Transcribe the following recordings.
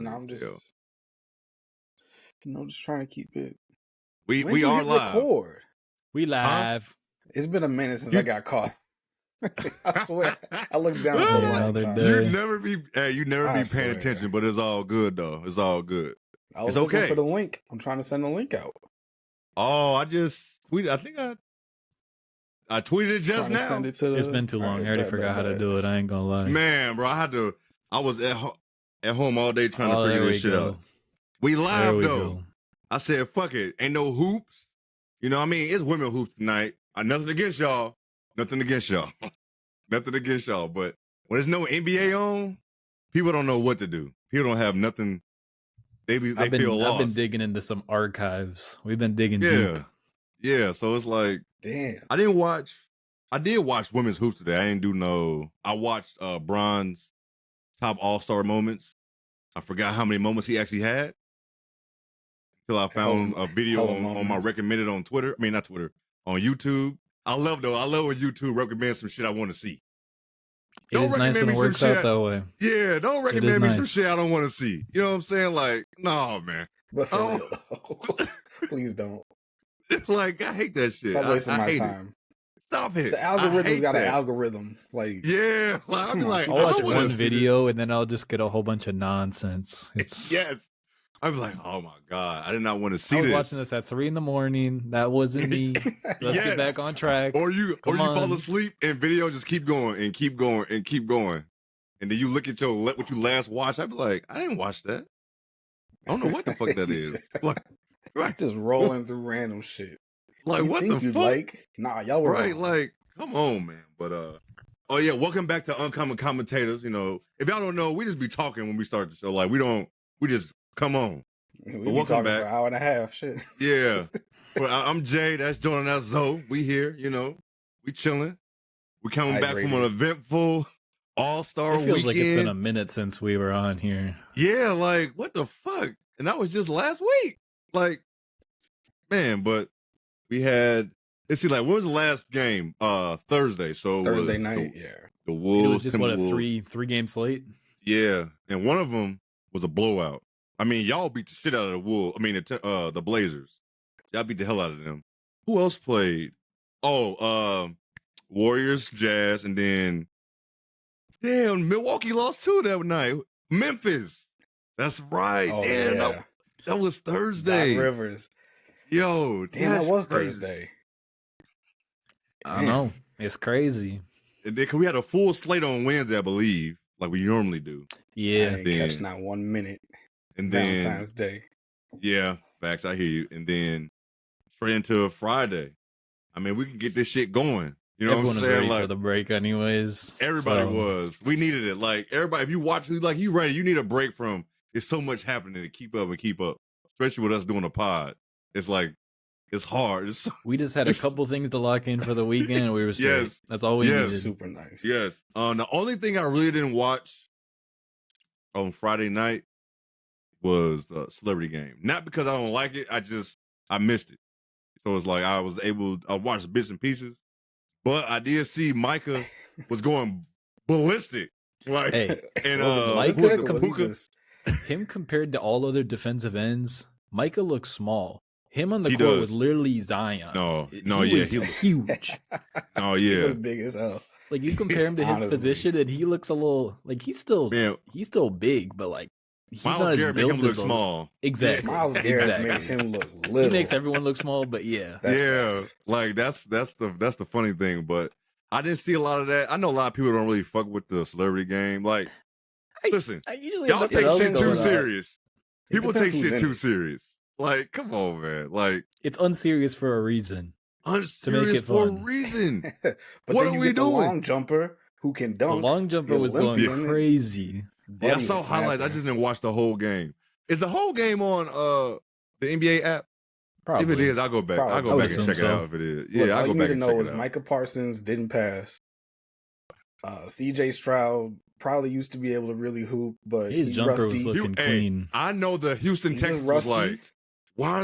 No, funny I'm as hell. just, just trying to keep it. We When you are hit live. record? We live. It's been a minute since I got caught. I swear. I looked down Hey, for a long another time. day. You never be I paying swear. attention, but it's all good though. It's all good. I was It's looking okay. for the link. I'm trying to send the link out. Oh, I just tweeted. I think I tweeted it just Trying to now. send it to the, It's been too long. I already forgot how to do it. I ain't gonna lie. Man, bro, I was at home all day trying to figure this shit out. We live though. Go. I said, fuck it. Ain't no hoops. You know what I mean? It's women hoops tonight. Nothing against y'all. Nothing against y'all. Nothing against y'all. But when there's no NBA on, people don't know what to do. People don't have nothing. They feel lost. I've been digging into some archives. We've been digging deep. Yeah. So it's like, damn. I did watch women's hoops today. I didn't do no. I watched Bron's top All-Star moments. I forgot how many moments he actually had until I found a video on my recommended on Twitter. I mean, not Twitter, on YouTube. I love when YouTube recommends some shit I want to see. It is nice when it works out that way. Yeah, don't recommend me some shit I don't want to see. You know what I'm saying? Like, no, man. But for real, please don't. Like, I hate that shit. Stop wasting my time. Stop it. The algorithm's got an algorithm. Like, yeah, like, I'll be like, I'll watch one video and then I'll just get a whole bunch of nonsense. Yes. I'd be like, oh my God, I did not want to see this. I was watching this at 3 a.m. That wasn't me. Let's get back on track. Or you fall asleep and video just keep going and keep going and keep going. And then you look at what you last watched. I'd be like, I didn't watch that. I don't know what the fuck that is. Like, right. Just rolling through random shit. Like, what the fuck? Like, nah, y'all were right. wrong. Like, come on, man. But oh yeah, welcome back to Uncommon Commentators. You know, if y'all don't know, we just be talking when we start the show. Like, we just come on. We be talking back for an hour and a half. Shit. Yeah. Well, I'm Jay. That's joining us. Zoe. We here. You know, we chilling. We coming back from an eventful All-Star weekend. It feels like it's been a minute since we were on here. Yeah, like what the fuck? And that was just last week. Like, man, but we had. Let's see, like, when was the last game? Thursday. So Thursday night. The Wolves. It was just what, a three-game slate. Yeah, and one of them was a blowout. I mean, y'all beat the shit out of the Wolves. I mean, the Blazers. Y'all beat the hell out of them. Who else played? Oh, Warriors, Jazz, and then damn, Milwaukee lost too that night. Memphis. That's right. Oh, damn, yeah. that was Thursday. Doc Rivers. Yo, damn, that was Thursday. I don't know. It's crazy. And then, cause we had a full slate on Wednesday, I believe, like we normally do. Yeah. I didn't catch not 1 minute. And Valentine's Day. Yeah, facts. I hear you. And then straight into Friday. I mean, we can get this shit going. You know Everyone what I'm saying? Was ready like, for the break, anyways. Everybody was. We needed it. Like everybody, if you watch, like you ready, you need a break from. There's so much happening to keep up. Especially with us doing a pod. It's like it's hard. We just had a couple things to lock in for the weekend. And we were straight. Yes. That's all we needed. Super nice. Yes. The only thing I really didn't watch on Friday night was Celebrity Game. Not because I don't like it. I missed it. So it's like I watched bits and pieces. But I did see Micah was going ballistic. Like, hey, and Micah, him compared to all other defensive ends, Micah looks small. Him on the court was literally Zion. He was huge. Oh yeah, he was big as hell. Like you compare him to his position, and he looks a little like he's still big, but like he's Miles Garrett makes him look small. Exactly. Miles Garrett makes him look little. He makes everyone look small, but yeah, like that's the funny thing. But I didn't see a lot of that. I know a lot of people don't really fuck with the Celebrity Game. Like, listen, y'all take shit too serious. People take shit too serious. Like, come on, man. Like, it's unserious for a reason. Unserious for a reason. What are we doing? The long jumper who can dunk. The long jumper was going crazy. Yeah, I saw highlights. I just didn't watch the whole game. Is the whole game on the NBA app? Probably. If it is, I'll go back. I'll go back and check it out if it is. Yeah, I'll go back and check it out. All you need to know is Micah Parsons didn't pass. CJ Stroud probably used to be able to really hoop, but his jumper rusty. was looking clean. I know the Houston Texans was like, why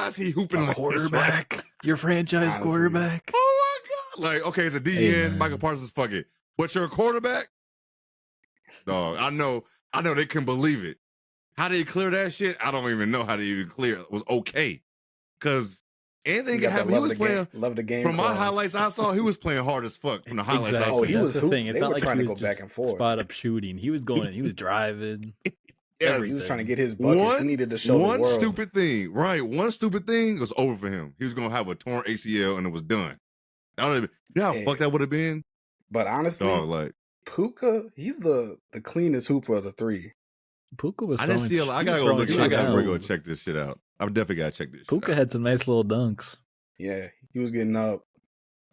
is he hooping like quarterback? Your franchise quarterback. Oh my God. Like, okay, it's a DN, Micah Parsons, fuck it. But you're a quarterback? No, I know they couldn't believe it. How did he clear that shit? I don't even know how to even clear it. It was okay. Because anything You can got that happen. He was playing. love the game From my clause. highlights I saw, he was playing hard as fuck from the highlights I Exactly. Oh, seen. he That's was the hoop. thing. It's They not were like trying he to was go back just and forth. spot up shooting. He was going. He was driving. Yes. He was trying to get his buckets. One, he needed to show the one world. stupid thing, right? One stupid thing was over for him. He was gonna have a torn ACL and it was done. That would have been, you know how fucked that would have been? But honestly, Dog, like Puka, he's the cleanest hooper of the three. Puka was I didn't throwing. see. I He gotta was go throwing look. I shit gotta down. go check this shit out. I definitely gotta check this. Puka shit out. had some nice little dunks. Yeah, he was getting up.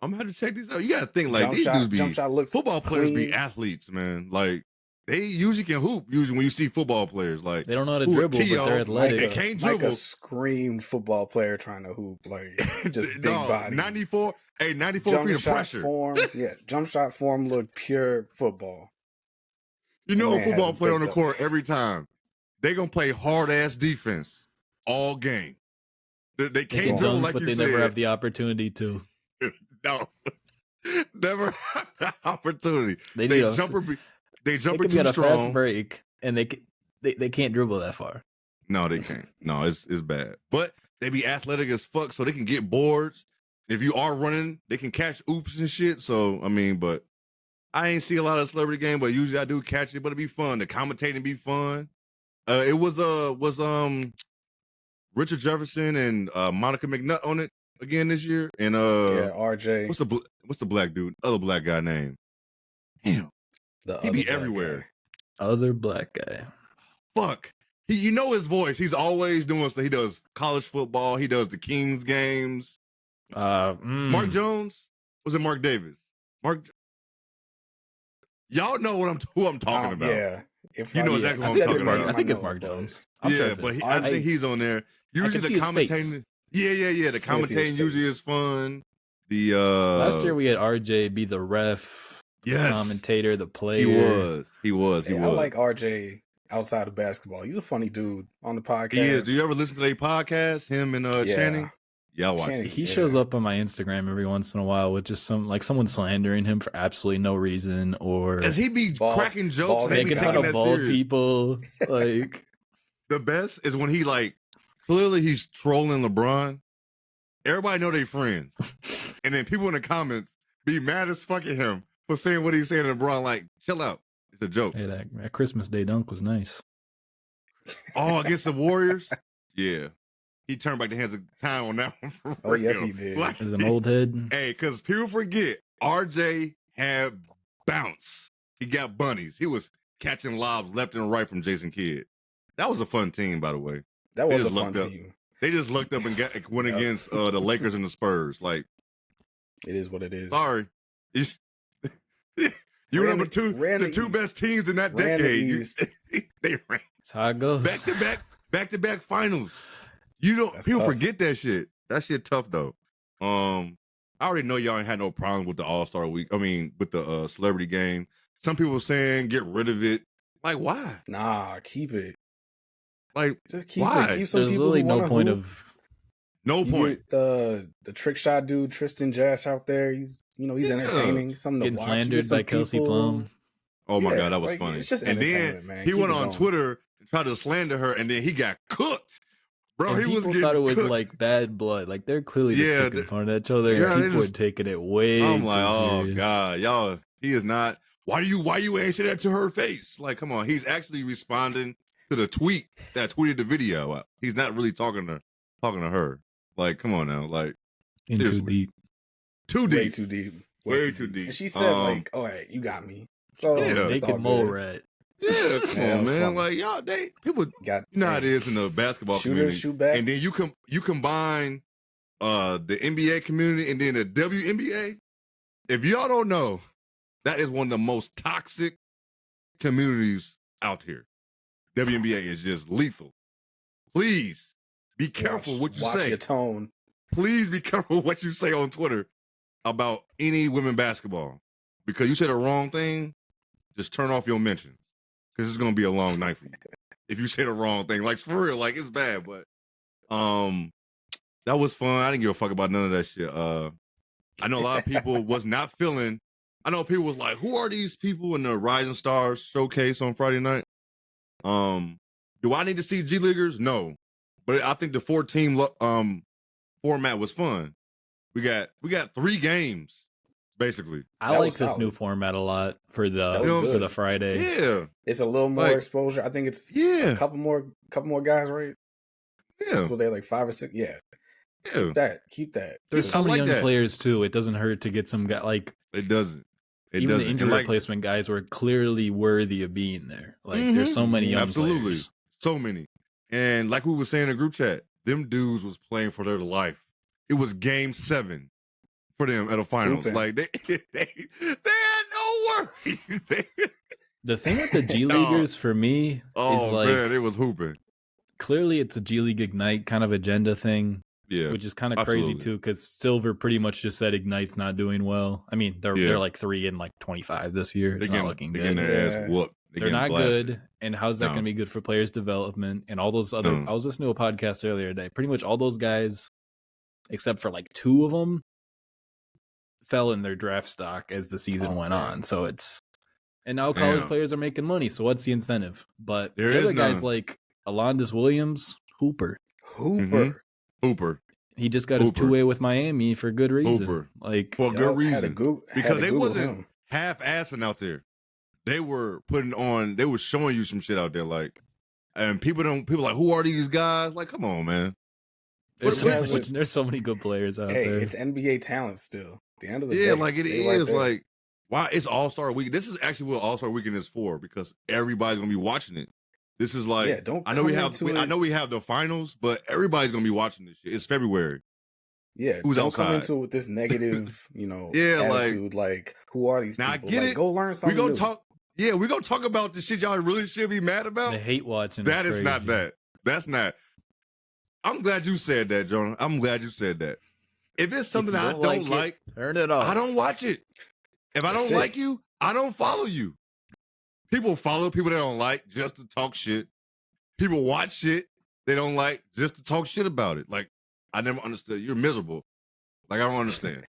I'm gonna have to check these out. You gotta think like these dudes be jump shot looks football players be clean. athletes, man. Like they usually can hoop. Usually when you see football players, like They don't know how to dribble, but they're athletic. They can't dribble. Micah screamed football player trying to hoop. Like he just big body. 94 feet of pressure. Jump shot form looked pure football. You know a football player on the court every time. They gonna play hard ass defense all game. They can't dribble dunk, like but you they said. never have the opportunity to. No, never have the opportunity. They jumper could be too at a strong. fast break, and they can't dribble that far. No, they can't. No, it's bad. But they be athletic as fuck, so they can get boards. If you are running, they can catch oops and shit. So I mean, but I ain't see a lot of celebrity game, but usually I do catch it. But it'd be fun. The commentating be fun. It was Richard Jefferson and Monica McNutt on it again this year. And RJ. What's the black dude? Other black guy name? Damn, he be everywhere. Other black guy. Fuck. You know his voice. He's always doing stuff. He does college football. He does the Kings games. Mark Jones? Was it Mark Davis? Y'all know who I'm talking about. Yeah. You know exactly what I'm talking about. I think it's Mark Jones. But I think he's on there. Usually the commentating. Yeah. The commentating usually is fun. The last year we had RJ be the ref, commentator, the player. He was. I like RJ outside of basketball. He's a funny dude on the podcast. He is. Do you ever listen to their podcast? Him and Channing? Yeah, I watch it. He shows up on my Instagram every once in a while with just someone slandering him for absolutely no reason, or does he be cracking jokes and making fun of bald people? Like the best is when he clearly he's trolling LeBron. Everybody know they friends, and then people in the comments be mad as fuck at him for saying what he's saying to LeBron. Like, chill out, it's a joke. Hey, that Christmas Day dunk was nice. Oh, against the Warriors, yeah. He turned back the hands of time on that one. For real. Yes, he did. As an old head. Hey, because people forget, RJ had bounce. He got bunnies. He was catching lobs left and right from Jason Kidd. That was a fun team, by the way. That was a fun team. They just looked up and went against the Lakers and the Spurs. Like, it is what it is. Sorry. You remember the two best teams in that decade. They ran. That's how it goes. Back-to-back finals. People forget that shit. That shit tough though. I already know y'all ain't had no problem with the All-Star week. I mean, with the celebrity game. Some people saying get rid of it. Like, why? Nah, keep it. Like, just keep why? it. Keep some There's people really who no point hoop. of. No point. The trick shot dude, Tristan Jass out there. He's entertaining. Something getting to watch. slandered by Kelsey Plum. Oh my God, that was funny. It's just and entertainment, then man. He went on Twitter and tried to slander her, and then he got cooked. Bro, and he was people thought it was like bad blood. Like they're clearly just poking fun at each other. And people were taking it way. I'm like, oh serious. God, y'all, he is not. Why you ain't say that to her face? Like, come on, he's actually responding to the tweet that tweeted the video out. He's not really talking to her. Like, come on now, like, too deep, way too deep, way too deep. And she said, like, all right, you got me. So naked mole rat. Yeah, come on, man. Like, y'all, people got, you know how it is in the basketball community. Shoot back. And then you combine the NBA community and then the WNBA. If y'all don't know, that is one of the most toxic communities out here. WNBA is just lethal. Please be careful what you say. Watch your tone. Please be careful what you say on Twitter about any women basketball. Because you said the wrong thing, just turn off your mentions. Because it's going to be a long night for you. If you say the wrong thing. Like, for real, like, it's bad. But that was fun. I didn't give a fuck about none of that shit. I know a lot of people was not feeling. I know people was like, who are these people in the Rising Stars showcase on Friday night? Do I need to see G Leaguers? No, but I think the 4-team format was fun. We got 3 games basically. I like this new format a lot for the Friday. Yeah, it's a little more exposure. I think it's a couple more guys, right? Yeah, so they're like 5 or 6. Yeah. Keep that. There's so many young players too. It doesn't hurt to get some guy like it doesn't. Even the injury replacement guys were clearly worthy of being there. Like there's so many young players. So many. And like we were saying in the group chat, them dudes was playing for their life. It was game 7 for them at the finals. Hooping. Like they had no worries. The thing with the G Leaguers for me is like, man, it was hooping. Clearly it's a G League Ignite kind of agenda thing. Yeah, which is kind of crazy too, because Silver pretty much just said Ignite's not doing well. I mean, they're like 3 and like 25 this year. It's not looking good. Their ass whooped. They're not good. And how's that going to be good for players' development and all those other? I was listening to a podcast earlier today. Pretty much all those guys, except for like 2 of them, fell in their draft stock as the season went on. So and now college players are making money. So what's the incentive? But the other guys like Alondas Williams, Hooper. He just got his 2-way with Miami for good reason. Like for good reason. Because they wasn't half-assing out there. They were they were showing you some shit out there. Like, and people like, who are these guys? Like, come on, man. There's so many good players out there. It's NBA talent still. At the end of the day. Yeah, like it is. Like, why it's All-Star Week. This is actually what All-Star Weekend is for, because everybody's gonna be watching it. This is like, I know we have the finals, but everybody's gonna be watching this shit. It's February. Yeah, who's don't outside? Come into it with this negative, attitude. Like, who are these people? I get it. Go learn something. We're gonna talk about the shit y'all really should be mad about. The hate watching. That is not that. That's not. I'm glad you said that, Jonah. I'm glad you said that. If it's something I don't like, turn it off. I don't watch it. If I don't like you, I don't follow you. People follow people they don't like just to talk shit. People watch shit they don't like just to talk shit about it. Like, I never understood. You're miserable. Like, I don't understand.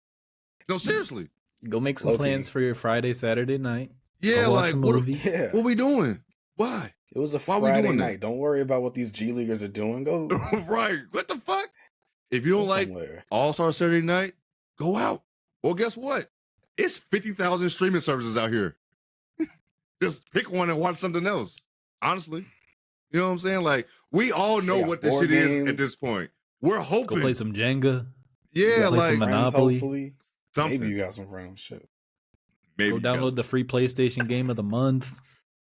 No, seriously. Go make some plans for your Friday, Saturday night. Yeah, like, what are we doing? Why? It was a Friday night. Don't worry about what these G Leaguers are doing. Go right. What the fuck? If you don't like All-Star Saturday night, go out. Well, guess what? It's 50,000 streaming services out here. Just pick one and watch something else. Honestly. You know what I'm saying? Like, we all know what this shit is at this point. We're hoping. Go play some Jenga. Yeah, like some Monopoly. Hopefully. Something. Maybe you got some friends. Shit. Maybe go download the free PlayStation game of the month.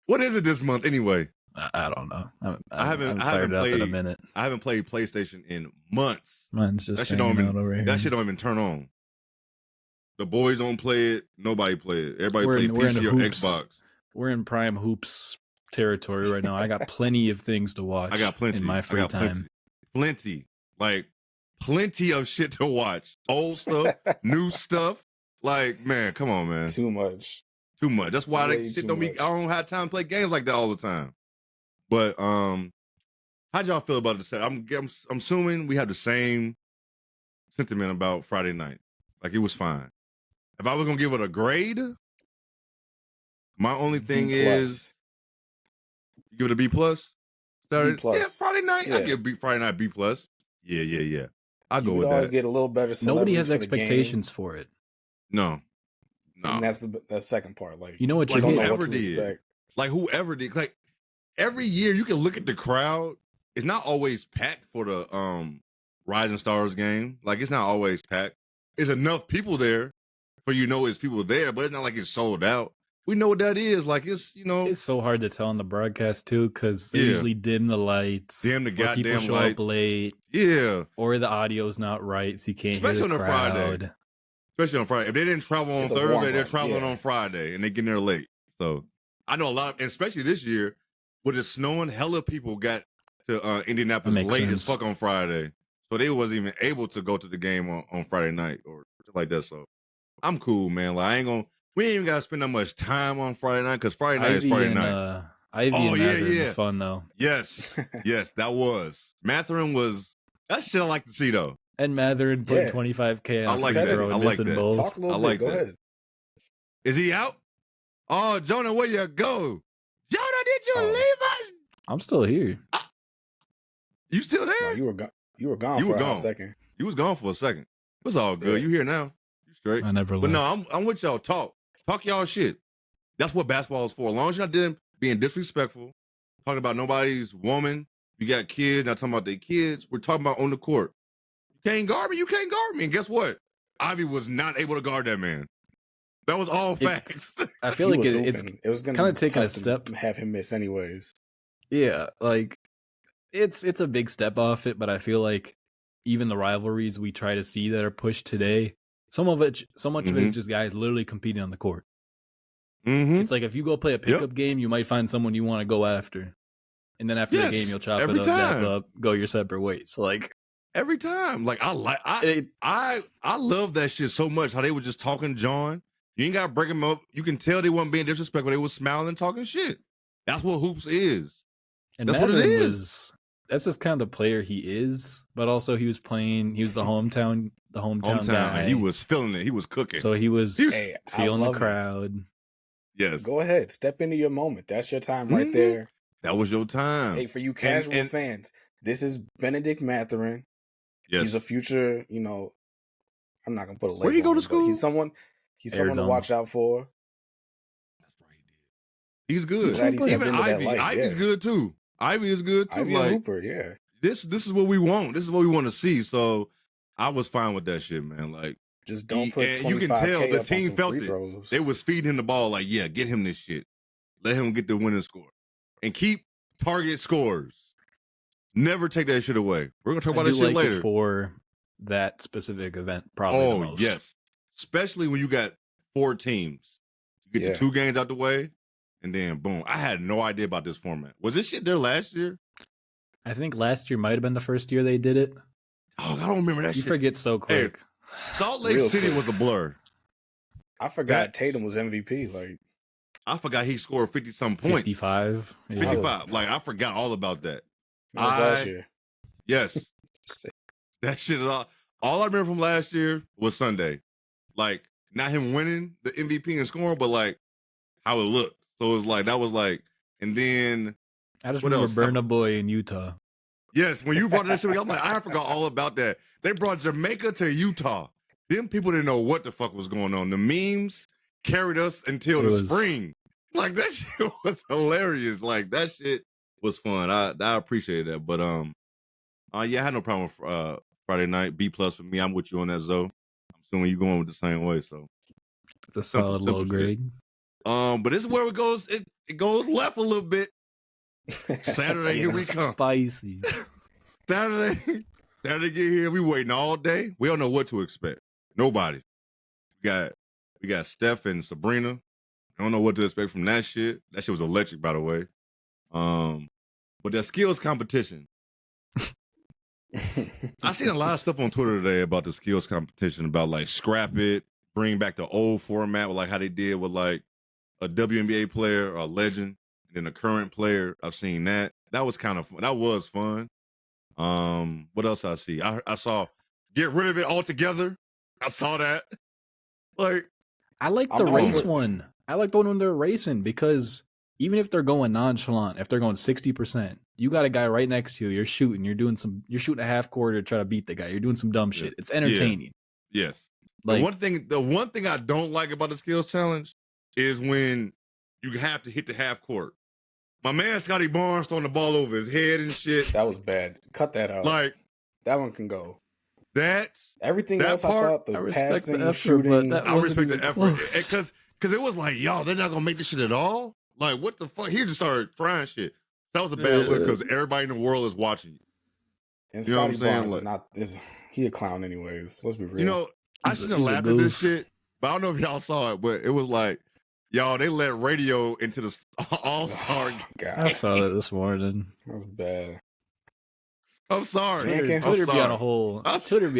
What is it this month anyway? I don't know. I haven't played in a minute. I haven't played PlayStation in months. Mine's just that shit don't even turn on. The boys don't play it. Nobody play it. Everybody play PC or Xbox. We're in prime hoops territory right now. I got plenty of things to watch. I got plenty in my free time. Plenty. Like, plenty of shit to watch. Old stuff, new stuff. Like, man, come on, man. Too much. That's why that shit don't be. I don't have time to play games like that all the time. But how'd y'all feel about it? I'm assuming we have the same sentiment about Friday night. Like, it was fine. If I was gonna give it a grade, my only thing is, you give it a B plus. Saturday, B plus. Yeah, Friday night. I give Friday night B plus. Yeah. I'll go with that. Always get a little better. Nobody has expectations for it. No. And that's the second part. Like, you know what you like whoever did. Like, whoever did. Like, every year you can look at the crowd. It's not always packed for the Rising Stars game. Like, it's not always packed. It's enough people there for it's people there, but it's not like it's sold out. We know what that is. Like, it's, It's so hard to tell on the broadcast, too, because they usually dim the lights. Dim the goddamn people show lights. Up late. Yeah. Or the audio's not right, so you can't Especially hear the crowd. Friday. Especially on Friday. If they didn't travel on Thursday, they're traveling on Friday, and they get there late. So, I know a lot, especially this year, with it snowing, hella people got to Indianapolis late as fuck on Friday. So, they wasn't even able to go to the game on Friday night or like that. So, I'm cool, man. Like, we ain't even got to spend that much time on Friday night, because Friday night is Friday night. Ivy and Matherin was fun, though. Yes, that was. Matherin was, that shit I like to see, though. And Matherin put 25K on free throw and missing both. Talk a little bit. Go ahead. Is he out? Oh, Jonah, where you go? Jonah, did you leave us? I'm still here. You still there? No, you were gone. You were gone for a hot second. You was gone for a second. It's all good. You here now? You straight? I never But left. no, I'm with y'all. Talk y'all shit. That's what basketball is for. As long as you're not being disrespectful, talking about nobody's woman. You got kids, not talking about their kids. We're talking about on the court. You can't guard me. You can't guard me. And guess what? Ivy was not able to guard that man. That was all facts. I feel like it was going to be take a tough step. to have him miss anyways. Yeah, like it's a big step off it, but I feel like even the rivalries we try to see that are pushed today, so much of it is just guys literally competing on the court. It's like if you go play a pickup game, you might find someone you want to go after, and then after the game, you'll chop it up, go your separate ways. So like every time, like I love that shit so much. How they were just talking John. You ain't gotta break them up. You can tell they weren't being disrespectful. They was smiling and talking shit. That's what hoops is. And that's what it is. That's just kind of the player he is, but also he was the hometown guy. He was feeling it. He was cooking. So he was feeling the crowd. Yes. Go ahead. Step into your moment. That's your time right there. That was your time. Hey, for you casual fans, this is Benedict Mathurin. Yes. He's a future, I'm not going to put a label. Where you go to school? He's someone to watch out for. That's right. He's good. Even Ivy's good too. Ivy is good too. Ivy like Hooper, yeah. This is what we want. This is what we want to see. So I was fine with that shit, man. Like, just don't put 25K you can tell the team felt it. Throws. They was feeding him the ball. Like, yeah, get him this shit. Let him get the winning score, and keep target scores. Never take that shit away. We're gonna talk about this shit later for that specific event. Probably. Oh the most. Yes, especially when you got 4 teams. You get the 2 games out the way. And then boom, I had no idea about this format. Was this shit there last year? I think last year might have been the first year they did it. Oh, I don't remember that shit. You forget so quick. Hey, Salt Lake City was a blur. I forgot Tatum was MVP. Like, I forgot he scored 50-some points. 55. Yeah. 55. Like, I forgot all about that. That was last year. Yes. That shit is all I remember from last year was Sunday. Like, not him winning the MVP and scoring, but like how it looked. So it was like, that was like, and then I just remember Burna Boy in Utah. Yes, when you brought that shit, I'm like, I forgot all about that. They brought Jamaica to Utah. Them people didn't know what the fuck was going on. The memes carried us until the spring. Like, that shit was hilarious. Like, that shit was fun. I appreciate that. But yeah, I had no problem with Friday night. B+ for me. I'm with you on that, Zoe. I'm assuming you going with the same way. So it's a solid low grade. But this is where it goes. It goes left a little bit. Saturday, here we come. Spicy. Saturday get here. We waiting all day. We don't know what to expect. Nobody. We got Steph and Sabrina. I don't know what to expect from that shit. That shit was electric, by the way. But that skills competition. I seen a lot of stuff on Twitter today about the skills competition, about like scrap it, bring back the old format with like how they did with like a WNBA player or a legend, and then a current player. I've seen that. That was kind of fun. That was fun. What else I see? I saw get rid of it altogether. I saw that. Like, I like the race one. I like the one when they're racing, because even if they're going nonchalant, if they're going 60%, you got a guy right next to you. You're shooting. You're shooting a half court to try to beat the guy. You're doing some dumb shit. It's entertaining. Yeah. Yes. Like, the one thing I don't like about the skills challenge is when you have to hit the half court. My man Scotty Barnes throwing the ball over his head and shit. That was bad. Cut that out. Like, that one can go. Everything else part, I thought, the passing, the effort, shooting. I respect the effort. Because it was like, y'all, they're not going to make this shit at all? Like, what the fuck? He just started trying shit. That was a bad look because everybody in the world is watching you. And Scotty Barnes he a clown anyways. Let's be real. You know, I shouldn't have laughed at this shit, but I don't know if y'all saw it, but it was like, y'all, they let radio into the All-Star game. I saw that this morning. That was bad. I'm sorry. Twitter be on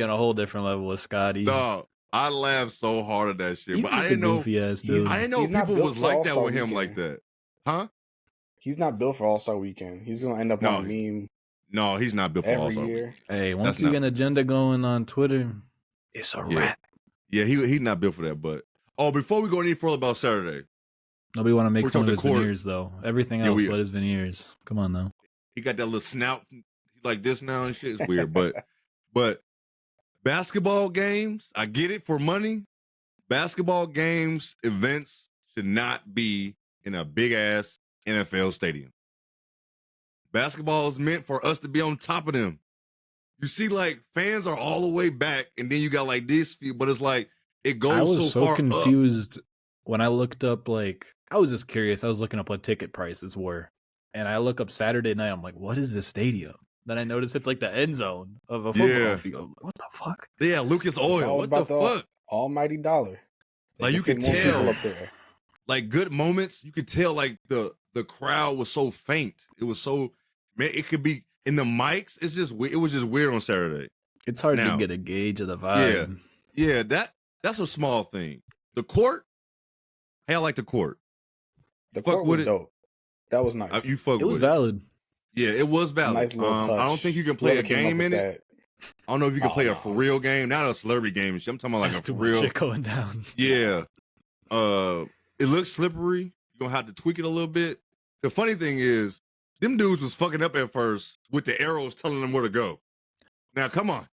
a whole different level with Scotty. No, I laughed so hard at that shit, but I didn't know people was like that with him like that. Huh? He's not built for All-Star Weekend. He's gonna end up on a meme. No, he's not built for All-Star Weekend. Hey, once you get an agenda going on Twitter, it's a wrap. Yeah, he's not built for that. But before we go any further about Saturday, nobody want to make fun of his veneers though. Everything else but his veneers. Come on now. He got that little snout like this now and shit. It's weird, but basketball games, I get it for money. Basketball games, events should not be in a big ass NFL stadium. Basketball is meant for us to be on top of them. You see, like, fans are all the way back, and then you got like this few, but it's like it goes I was so so far confused up. when I looked up, like, I was just curious. I was looking up what ticket prices were. And I look up Saturday night, I'm like, what is this stadium? Then I notice it's like the end zone of a football field. I'm like, what the fuck? Yeah, Lucas It's Oil. all What the about fuck? almighty dollar. They Like, can you fit could more people tell, up there. like, good moments. You could tell, like, the crowd was so faint. It was so, man. It could be in the mics. It's just it was just weird on Saturday. It's hard to Now, get a gauge of the vibe. Yeah. That's a small thing. The court, hey, I like the court. The Fuck court with was it. dope. That was nice. You fuck It was with it. valid. Yeah, it was valid. Nice little touch. I don't think you can play a Whoever came up game with in it. I don't know if you can play a for real game, not a celebrity game. I'm talking about like That's a for too much real. shit going down. Yeah. It looks slippery. You're gonna have to tweak it a little bit. The funny thing is, them dudes was fucking up at first with the arrows telling them where to go. Now, come on.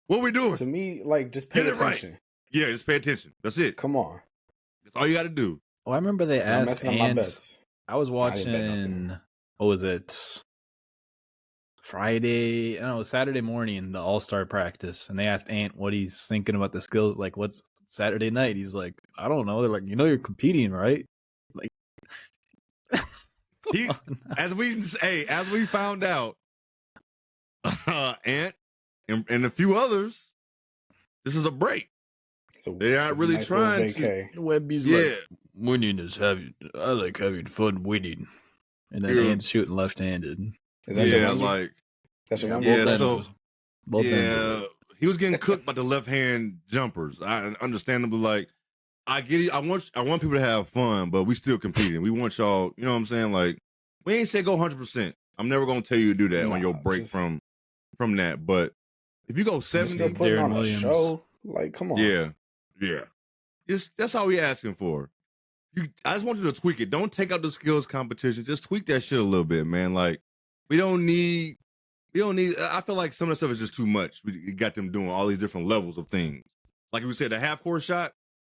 What we doing? To me, like, just pay Get it attention. right. Yeah, just pay attention. That's it. Come on. That's all you got to do. Oh, I remember they I'm asked messing up my Ant. bets. I was I didn't bet watching, nothing. what was it? Friday, no, it was Saturday morning, the All-Star practice. And they asked Ant what he's thinking about the skills. Like, what's Saturday night? He's like, I don't know. They're like, you're competing, right? Like, As we found out, Ant and a few others, this is a break. So They're not really nice trying to. Webby's like, winning is I like having fun winning. And then Ant's shooting left-handed. Is that your number? That's your number? He was getting cooked by the left-hand jumpers. I understandably, like, I get it. I want people to have fun, but we still competing. We want y'all, you know what I'm saying? Like, we ain't say go 100%. I'm never gonna tell you to do that on your break from that. But if you go 70, still putting on a show, like, come on. Yeah. That's all we asking for. I just want you to tweak it. Don't take out the skills competition. Just tweak that shit a little bit, man. Like, we don't need. I feel like some of the stuff is just too much. We got them doing all these different levels of things. Like we said, the half-court shot,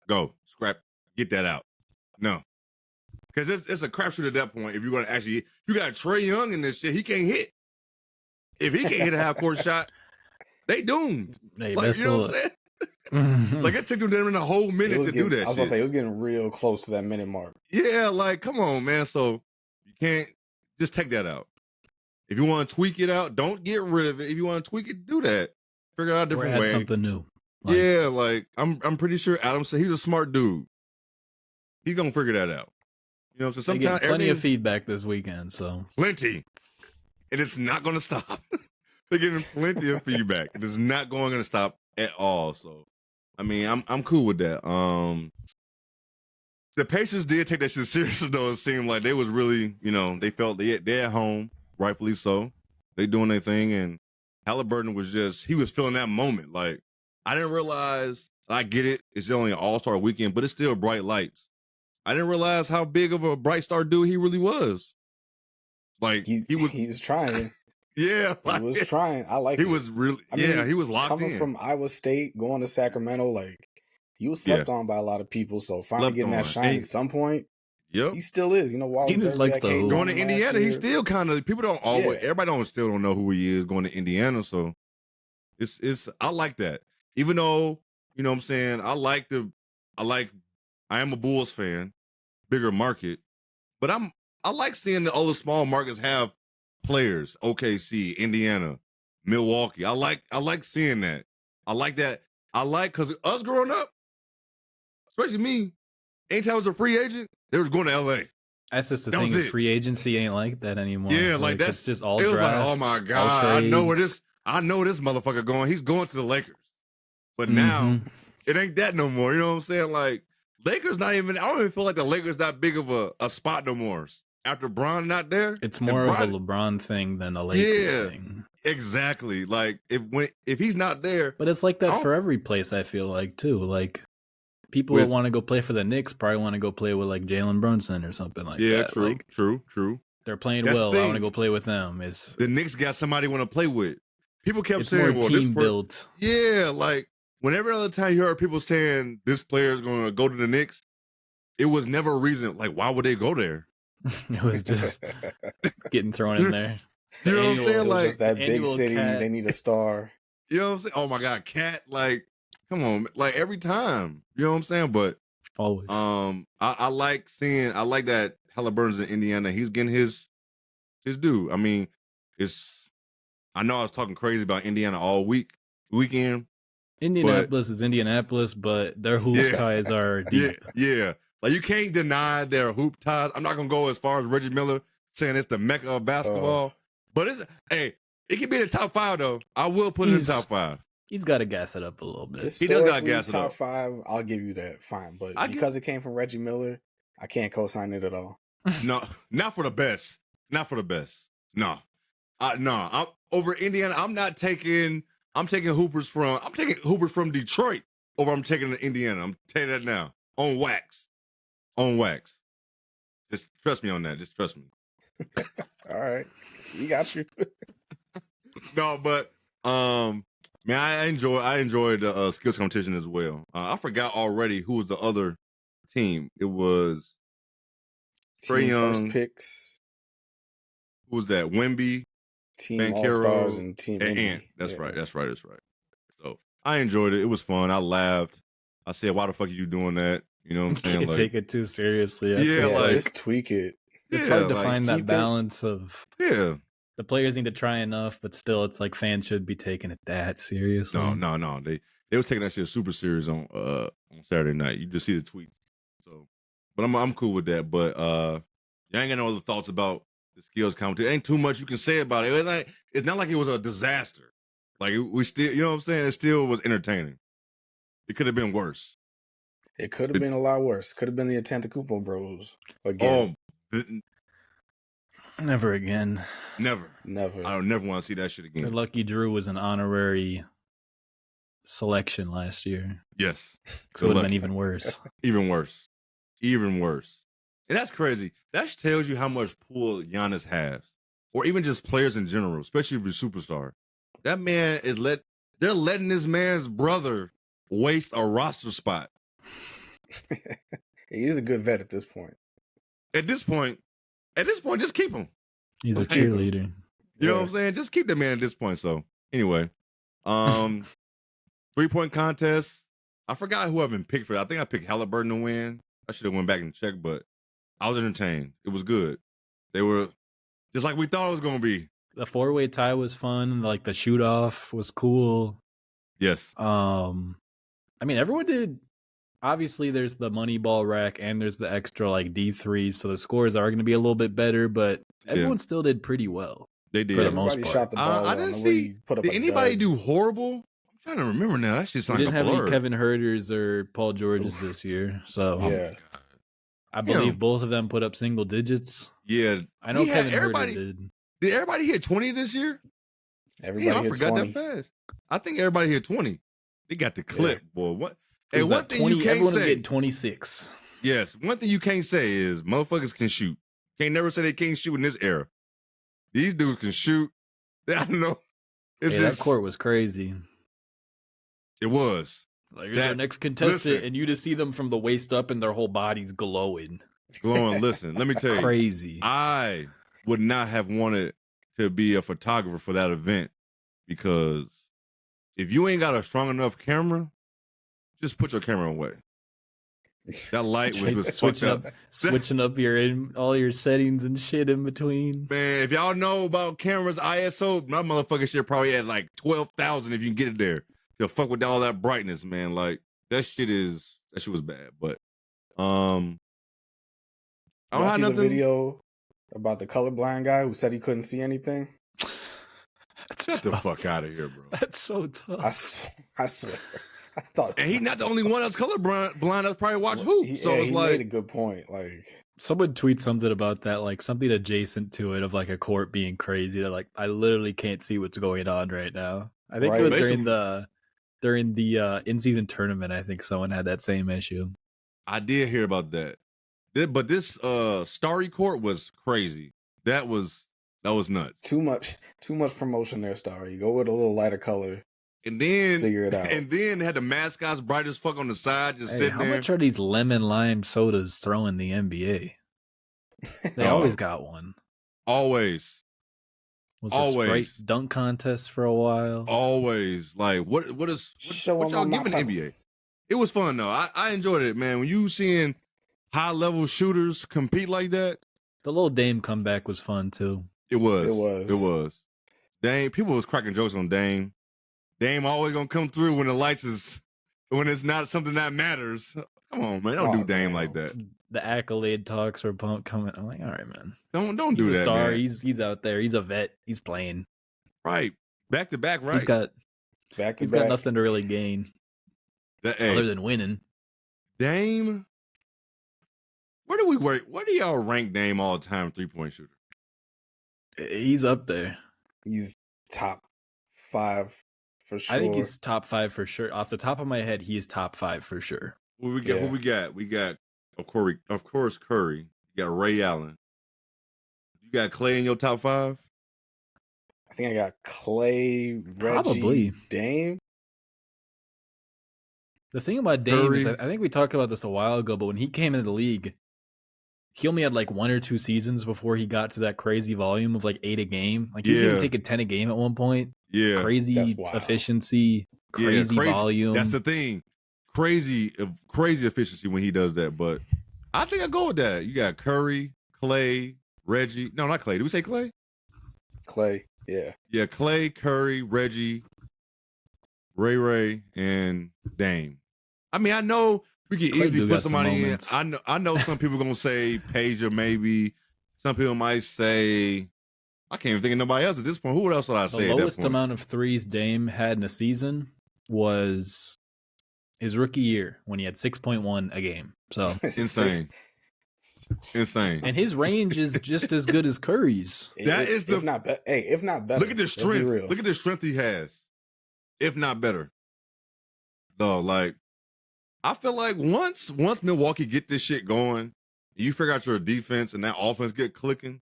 go scrap, get that out. No, because it's a crapshoot at that point. If you're gonna you got Trae Young in this shit, he can't hit. If he can't hit a half-court shot, they doomed. Hey, like, you know what I'm saying? Like, it took them a whole minute to do that. I was gonna say it was getting real close to that minute mark. Yeah, like, come on, man. So you can't just take that out. If you want to tweak it out, don't get rid of it. If you want to tweak it, do that. Figure out a different way. Something new. Like, like I'm pretty sure Adam said he's a smart dude. He's gonna figure that out. You know, so sometimes plenty of feedback this weekend. So plenty, and it's not gonna stop. They're getting plenty of feedback. It is not going to stop at all. So, I mean, I'm cool with that. The Pacers did take that shit seriously, though. It seemed like they was really, they felt they're at home. Rightfully so. They doing their thing, and Halliburton was he was feeling that moment. Like, I didn't realize, I get it, it's only an all-star weekend, but it's still bright lights. I didn't realize how big of a bright star dude he really was. Like, he was trying. Yeah. He was trying. I like it. He was really, he was locked in. Coming from Iowa State, going to Sacramento, like, he was slept on by a lot of people, so finally getting that shine at some point. Yep. He still is. While he just likes to going to Indiana, he's still kind of, people don't always, everybody still don't know who he is going to Indiana. So I like that. Even though, you know what I'm saying, I am a Bulls fan, bigger market, but I like seeing the other small markets have players, OKC, Indiana, Milwaukee. I like seeing that. I like that. Because us growing up, especially me, anytime I was a free agent, they was going to LA. That's just the thing. Is free agency ain't like that anymore. Yeah, like that's just all. It was draft, like, oh my god, I know this motherfucker going. He's going to the Lakers. But now it ain't that no more. You know what I'm saying? Like, Lakers not even. I don't even feel like the Lakers that big of a spot no more. After Bron not there, it's more of a LeBron thing than a Lakers thing. Exactly. Like, if he's not there, but it's like that for every place. I feel like too. Like, people that want to go play for the Knicks probably want to go play with like Jalen Brunson or something like that. Yeah, true, like, true. They're playing well. I want to go play with them. The Knicks got somebody want to play with. People kept saying, more team built. Yeah, like whenever other time you heard people saying this player is going to go to the Knicks, it was never a reason. Like, why would they go there? It was just getting thrown in there. You know what I'm saying? Like, just that big city, they need a star. You know what I'm saying? Oh my God, Cat! Like, come on, like every time. You know what I'm saying? But always. I like that Halliburton's in Indiana. He's getting his due. I mean, I know I was talking crazy about Indiana all weekend. Indianapolis is Indianapolis, but their hoop ties are deep. Yeah. Like, you can't deny their hoop ties. I'm not gonna go as far as Reggie Miller saying it's the mecca of basketball, but it can be in the top 5 though. I will put it in the top 5. He's got to gas it up a little bit. He does got to gas it up. Top 5, I'll give you that. Fine, but because it came from Reggie Miller, I can't co-sign it at all. No, not for the best. Not for the best. No, no. I'm over Indiana. I'm taking hoopers from Detroit over. I'm taking Indiana. I'm telling you that now on wax. Just trust me on that. Just trust me. All right, we got you. No, but man, I enjoyed the skills competition as well. I forgot already who was the other team. It was Trae Young. First picks. Who was that? Wemby, Team All-Stars, and Team Ant. That's right. So I enjoyed it. It was fun. I laughed. I said, "Why the fuck are you doing that?" You know what I'm saying? Can't take it too seriously. Just tweak it. It's hard to find that balance of the players need to try enough, but still, it's like fans should be taking it that seriously. No. They was taking that shit super serious on Saturday night. You just see the tweet. So, but I'm cool with that. But you ain't got no other thoughts about the skills competition. Ain't too much you can say about it. It's not like it was a disaster. Like, we still, you know what I'm saying? It still was entertaining. It could have been worse. It could have been a lot worse. Could have been the Antetokounmpo bros again. Never again. Never. I don't never want to see that shit again. Lucky Drew was an honorary selection last year. Yes. So it would have been even worse. Even worse. And that's crazy. That tells you how much pull Giannis has. Or even just players in general, especially if you're a superstar. That man they're letting this man's brother waste a roster spot. He is a good vet at this point. At this point, just keep him. He's a cheerleader. You know what I'm saying? Just keep the man at this point. So anyway, 3-point contest. I forgot who I've been picked for that. I think I picked Halliburton to win. I should have went back and checked, but I was entertained. It was good. They were just like we thought it was going to be. The 4-way tie was fun. Like, the shoot off was cool. Yes. I mean, everyone did. Obviously, there's the money ball rack and there's the extra like D3s, so the scores are going to be a little bit better, but everyone still did pretty well. They did. For the most part. Shot the ball. I didn't see. Did anybody do horrible? I'm trying to remember now. That shit's like a blur. Didn't have any Kevin Herters or Paul Georges this year, so I believe both of them put up single digits. Yeah, I know Kevin Herter did. Did everybody hit 20 this year? Everybody I forgot 20. that fast. I think everybody hit 20. They got the clip, boy. What? Hey, one thing 20, you can't everyone say. Everyone getting 26. Yes, one thing you can't say is motherfuckers can shoot. Can't never say they can't shoot in this era. These dudes can shoot. I don't know. That court was crazy. It was. Like, here's our next contestant, and you just see them from the waist up and their whole bodies glowing. Listen, let me tell you. Crazy. I would not have wanted to be a photographer for that event, because if you ain't got a strong enough camera, just put your camera away. That light was switching up. Switching up all your settings and shit in between. Man, if y'all know about cameras, ISO, my motherfucking shit probably at like 12,000 if you can get it there. They'll fuck with all that brightness, man. Like, that shit was bad. But I don't have nothing. The video about the colorblind guy who said he couldn't see anything? Get the fuck out of here, bro. That's so tough. I swear. I thought, and he's not the only one that's colorblind that's probably watched hoop. So it's he like, made a good point. Like, someone tweet something about that, like something adjacent to it of like a court being crazy. That like, I literally can't see what's going on right now. I think it was during the in-season tournament. I think someone had that same issue. I did hear about that. But this Starry court was crazy. That was nuts. Too much promotion there, Star. You go with a little lighter color. And then figure it out. And then they had the mascots bright as fuck on the side, just sitting how there. How much are these lemon lime sodas throwing the NBA? They always got one. Always. Was a Sprite dunk contest for a while. Always. Like what y'all giving the NBA? It was fun though. I enjoyed it, man. When you seeing high level shooters compete like that. The little Dame comeback was fun too. It was. Dame, people was cracking jokes on Dame. Dame always gonna come through when when it's not something that matters. Come on, man. Don't do Dame like that. The accolade talks were coming. I'm like, all right, man. Don't do that. He's a star. Man. He's out there. He's a vet. He's playing. Right. Back to back, right? He's got nothing to really gain. Other than winning. Dame. Where do y'all rank Dame all time 3-point shooter? He's up there. He's top 5 for sure. I think he's top 5 for sure. Off the top of my head, he is top 5 for sure. Who we got? We got of course Curry. You got Ray Allen. You got Clay in your top 5? I think I got Clay, Reggie, probably Dame. The thing about Dame is, I think we talked about this a while ago, but when he came into the league, he only had like 1 or 2 seasons before he got to that crazy volume of like 8 a game. Like he was even taking 10 a game at one point. Yeah, crazy efficiency, crazy volume. That's the thing. Crazy efficiency when he does that. But I think I go with that. You got Curry, Clay, Reggie. No, not Clay. Did we say Clay? Clay, yeah. Yeah, Clay, Curry, Reggie, Ray, and Dame. I mean, I know we can easily put somebody in. I know some people gonna say Pager maybe. Some people might say, I can't even think of nobody else at this point. Who else would I say? The lowest amount of threes Dame had in a season was his rookie year when he had 6.1 a game. So insane. And his range is just as good as Curry's. If not better. Look at the strength. Look at the strength he has. If not better. No, like I feel like once Milwaukee get this shit going, you figure out your defense and that offense get clicking.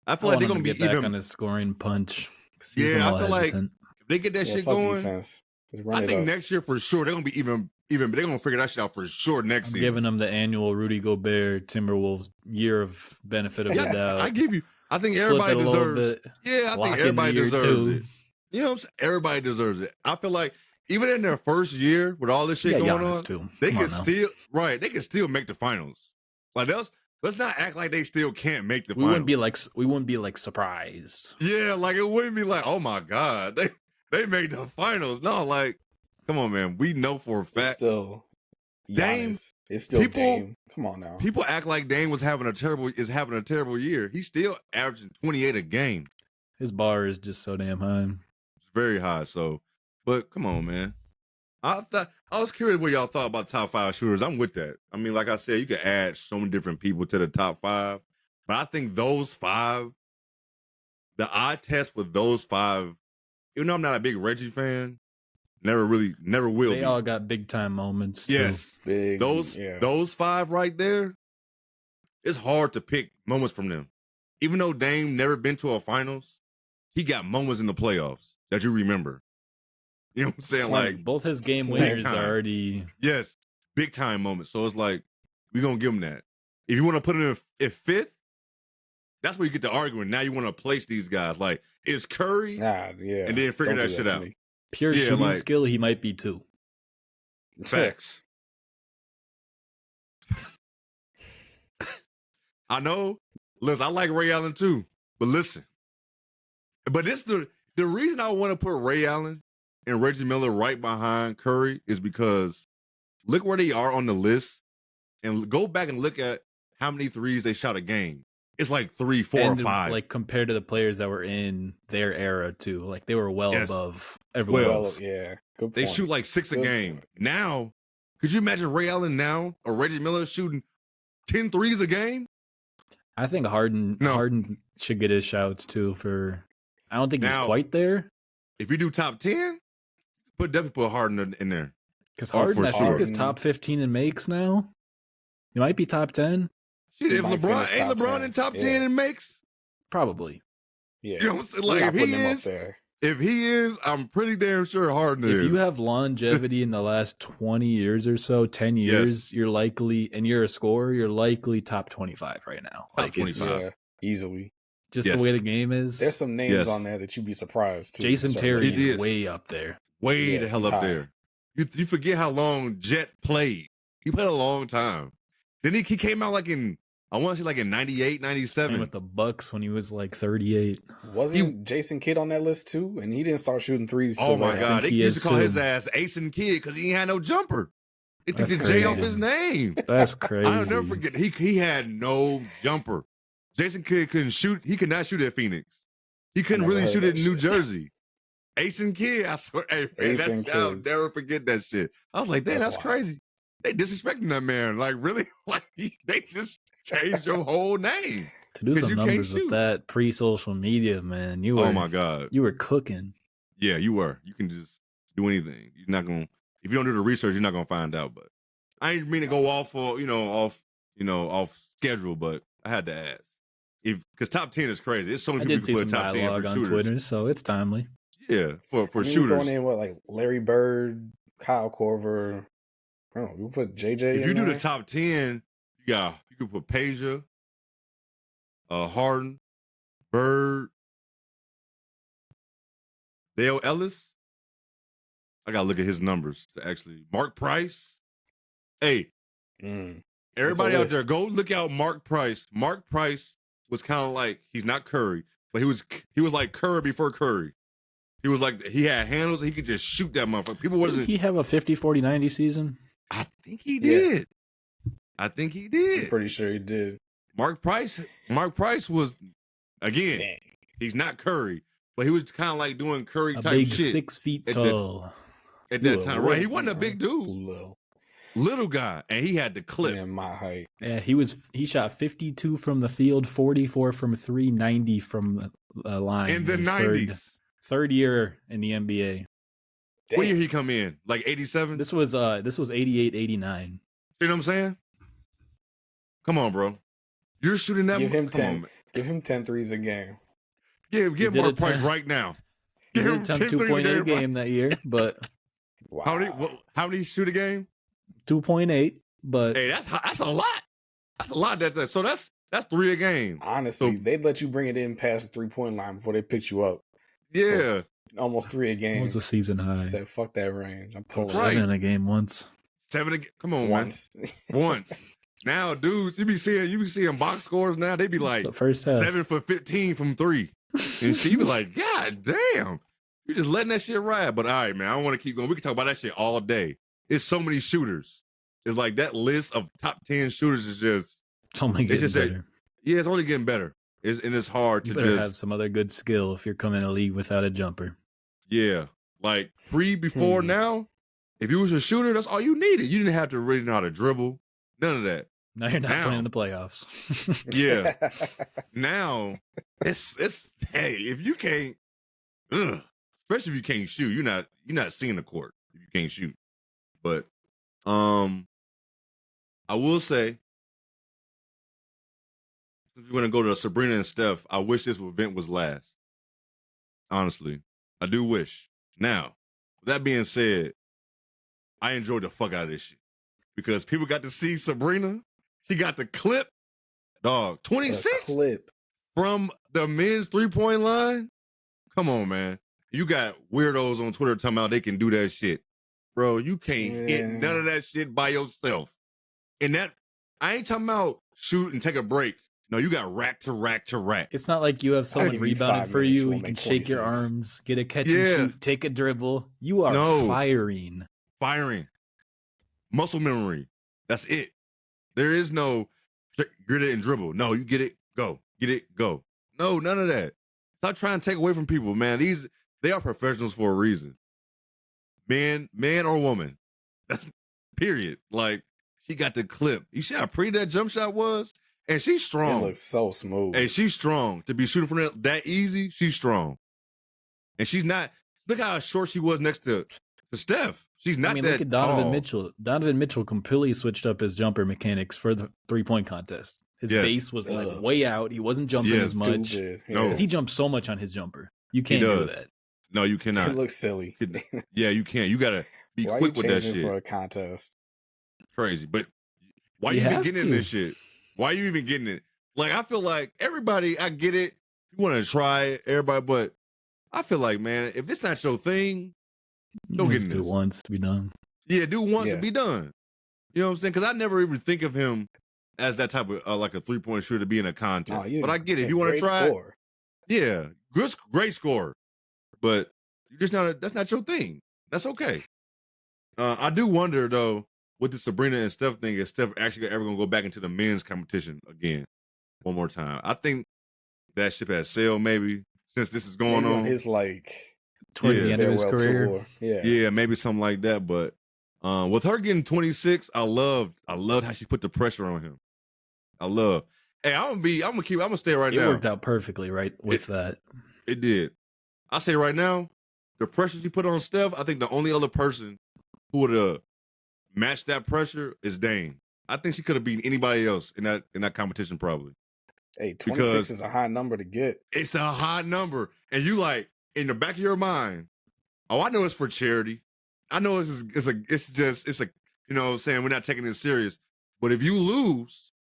I feel like they're gonna be back on his scoring punch. Yeah, I feel like if they get that shit going, defense. I think next year for sure they're gonna be even. They're gonna figure that shit out for sure next season. Giving them the annual Rudy Gobert Timberwolves year of benefit of the doubt. I think everybody deserves. Yeah, I think everybody deserves it. You know what I'm saying? Everybody deserves it. I feel like even in their first year with all this shit going on, they can still make the finals. Like let's not act like they still can't make the finals. We wouldn't be like surprised. Yeah, like it wouldn't be like, oh my God, they made the finals. No, like, come on, man. We know for a fact. Dame. It's still Dame. Come on now. People act like Dame is having a terrible year. He's still averaging 28 a game. His bar is just so damn high. It's very high. So, but come on, man. I was curious what y'all thought about top 5 shooters. I'm with that. I mean, like I said, you could add so many different people to the top 5, but I think those 5, the eye test with those 5. Even though I'm not a big Reggie fan, never will be. They all got big time moments. Too. Yes, those 5 right there. It's hard to pick moments from them. Even though Dame never been to a finals, he got moments in the playoffs that you remember. You know what I'm saying? Like both his game winners are already big time moments. So it's like we're gonna give him that. If you want to put him in 5th, that's where you get to arguing. Now you want to place these guys. Like, is Curry? And then figure that shit out. Pure shooting skill, he might be 2. Facts. I know. Listen, I like Ray Allen too. But listen. But it's the reason I want to put Ray Allen and Reggie Miller right behind Curry is because look where they are on the list and go back and look at how many threes they shot a game. It's like 3, 4, or 5. Like compared to the players that were in their era too. Like they were well above everyone else. Yeah. Good point. They shoot like 6 a game. Now, could you imagine Ray Allen now or Reggie Miller shooting 10 threes a game? I think Harden should get his shouts too for I don't think he's quite there. If you do top 10, definitely put Harden in there. Because Harden, I think, is top 15 in makes now. He might be top 10. Shit, if LeBron in top 10 in makes, Probably. Yeah, You know what I'm saying? Like if he is, I'm pretty damn sure Harden is. If you have longevity in the last 20 years or so, 10 years, you're likely, and you're a scorer, you're likely top 25 right now. Top 25. Easily. Just the way the game is. There's some names on there that you'd be surprised too. Jason Terry is way up there. Way the hell up there. You forget how long Jet played. He played a long time. Then he came out like in, I want to say like in 98, 97. With the Bucks when he was like 38. Wasn't Jason Kidd on that list too? And he didn't start shooting threes till Oh my God. They used to call his ass Ace Kidd because he ain't had no jumper. They took the J off his name. That's crazy. I'll never forget. He had no jumper. Jason Kidd couldn't shoot. He could not shoot at Phoenix. He couldn't really shoot it in New Jersey. Ace Kidd, I swear, I'll never forget that shit. I was like, damn, that's crazy. They disrespecting that man. Like, really? Like, they just changed your whole name. To do some numbers with that pre-social media, man, you were, oh my God, you were cooking. Yeah, you were. You can just do anything. You're not gonna, if you don't do the research, you're not gonna find out. But I didn't mean to go off off schedule, but I had to ask. Because top 10 is crazy. It's so many people who put top 10 for on shooters. Twitter, so it's timely. Yeah, for shooters. Throwing in like Larry Bird, Kyle Korver. I don't know. You put JJ. If you do the top 10, you can put Peja, Harden, Bird, Dale Ellis. I gotta look at his numbers to actually. Mark Price. Hey, everybody out there, go look out Mark Price. Mark Price was kind of like, he's not Curry, but he was like Curry before Curry. He was like, he had handles, he could just shoot that motherfucker. People wasn't. Did he have a 50-40-90 season? I think he did. I think he did. I'm pretty sure he did. Mark Price was, again, he's not Curry, but he was kind of like doing Curry type big shit. 6 feet tall. At that time, right? He wasn't a big dude. Little guy, and he had the clip. Yeah, my height. Yeah, he shot 52 from the field, 44 from 3, 90 from the line. In the 90s. Third year in the NBA. Damn. What year he come in? Like 87? This was 88, 89. See what I'm saying? Come on, bro. You're shooting that. Give him 10. Give him 10 threes a game. Give Mark Price right now. Give him 10 2.8 a game that year, but wow. How many shoot a game? 2.8, but hey, that's a lot. That's a lot. So that's 3 a game. Honestly, they'd let you bring it in past the 3-point line before they picked you up. Yeah, so, almost 3 a game. What was the season high? Said fuck that range. I'm pulling 7 a game once. 7 a game. Come on, once. Once. Now, dudes, you be seeing box scores now. They be like the first half. 7 for 15 from 3, and she be like, God damn, you just letting that shit ride. But all right, man, I don't want to keep going. We can talk about that shit all day. It's so many shooters. It's like that list of top 10 shooters is just. It's only getting better. It's only getting better. And it's hard to just have some other good skill if you're coming in a league without a jumper. Yeah, like before now, if you was a shooter, that's all you needed. You didn't have to really know how to dribble. None of that. Now you're not playing the playoffs. Yeah. Now it's hey, if you can't, especially if you can't shoot, you're not seeing the court if you can't shoot. But I will say, since we're gonna go to Sabrina and Steph, I wish this event was last. Honestly, I do wish. Now, with that being said, I enjoyed the fuck out of this shit because people got to see Sabrina. She got the clip, dog. 26 clip from the men's 3-point line. Come on, man. You got weirdos on Twitter talking about they can do that shit, bro. You can't hit none of that shit by yourself. And that I ain't talking about shoot and take a break. No, you got rack to rack to rack. It's not like you have someone rebounding for you. You can shake your arms, get a catch and shoot, take a dribble. You are firing. Muscle memory. That's it. There is no grit it and dribble. No, you get it, go. Get it, go. No, none of that. Stop trying to take away from people, man. They are professionals for a reason. Man or woman. That's period. Like, she got the clip. You see how pretty that jump shot was? And she's strong. It looks so smooth. And she's strong. To be shooting from that easy, she's strong. And she's not, look how short she was next to Steph. She's not that look at Donovan Mitchell. Donovan Mitchell completely switched up his jumper mechanics for the 3-point contest. His base was like way out. He wasn't jumping as much. Because he jumped so much on his jumper. You can't do that. No, you cannot. It looks silly. Yeah, you can't. You gotta be quick with that shit. For a contest? Crazy. But why you even getting in this shit? Why are you even getting it? Like, I feel like everybody, I get it. You want to try it, everybody, but I feel like, man, if this not your thing, don't get in this. Do it once to be done. Yeah, do it once and be done. You know what I'm saying? Because I never even think of him as that type of like a 3-point shooter to be in a contest. But I get it. If you want to try it, yeah, great score. But you're just that's not your thing. That's okay. I do wonder though, with the Sabrina and Steph thing, is Steph actually ever gonna go back into the men's competition again one more time? I think that ship has sailed maybe since this is going on. His towards the end of his career. Yeah, maybe something like that. But with her getting 26, I loved how she put the pressure on him. Hey, I'm gonna stay right now. It worked out perfectly, right? With that. It did. I say right now, the pressure she put on Steph, I think the only other person who would have matched that pressure is Dame. I think she could have beaten anybody else in that competition probably. Hey, 26 is a high number to get. It's a high number. And you like, in the back of your mind, oh, I know it's for charity. I know it's a you know what I'm saying, we're not taking it serious. But if you lose,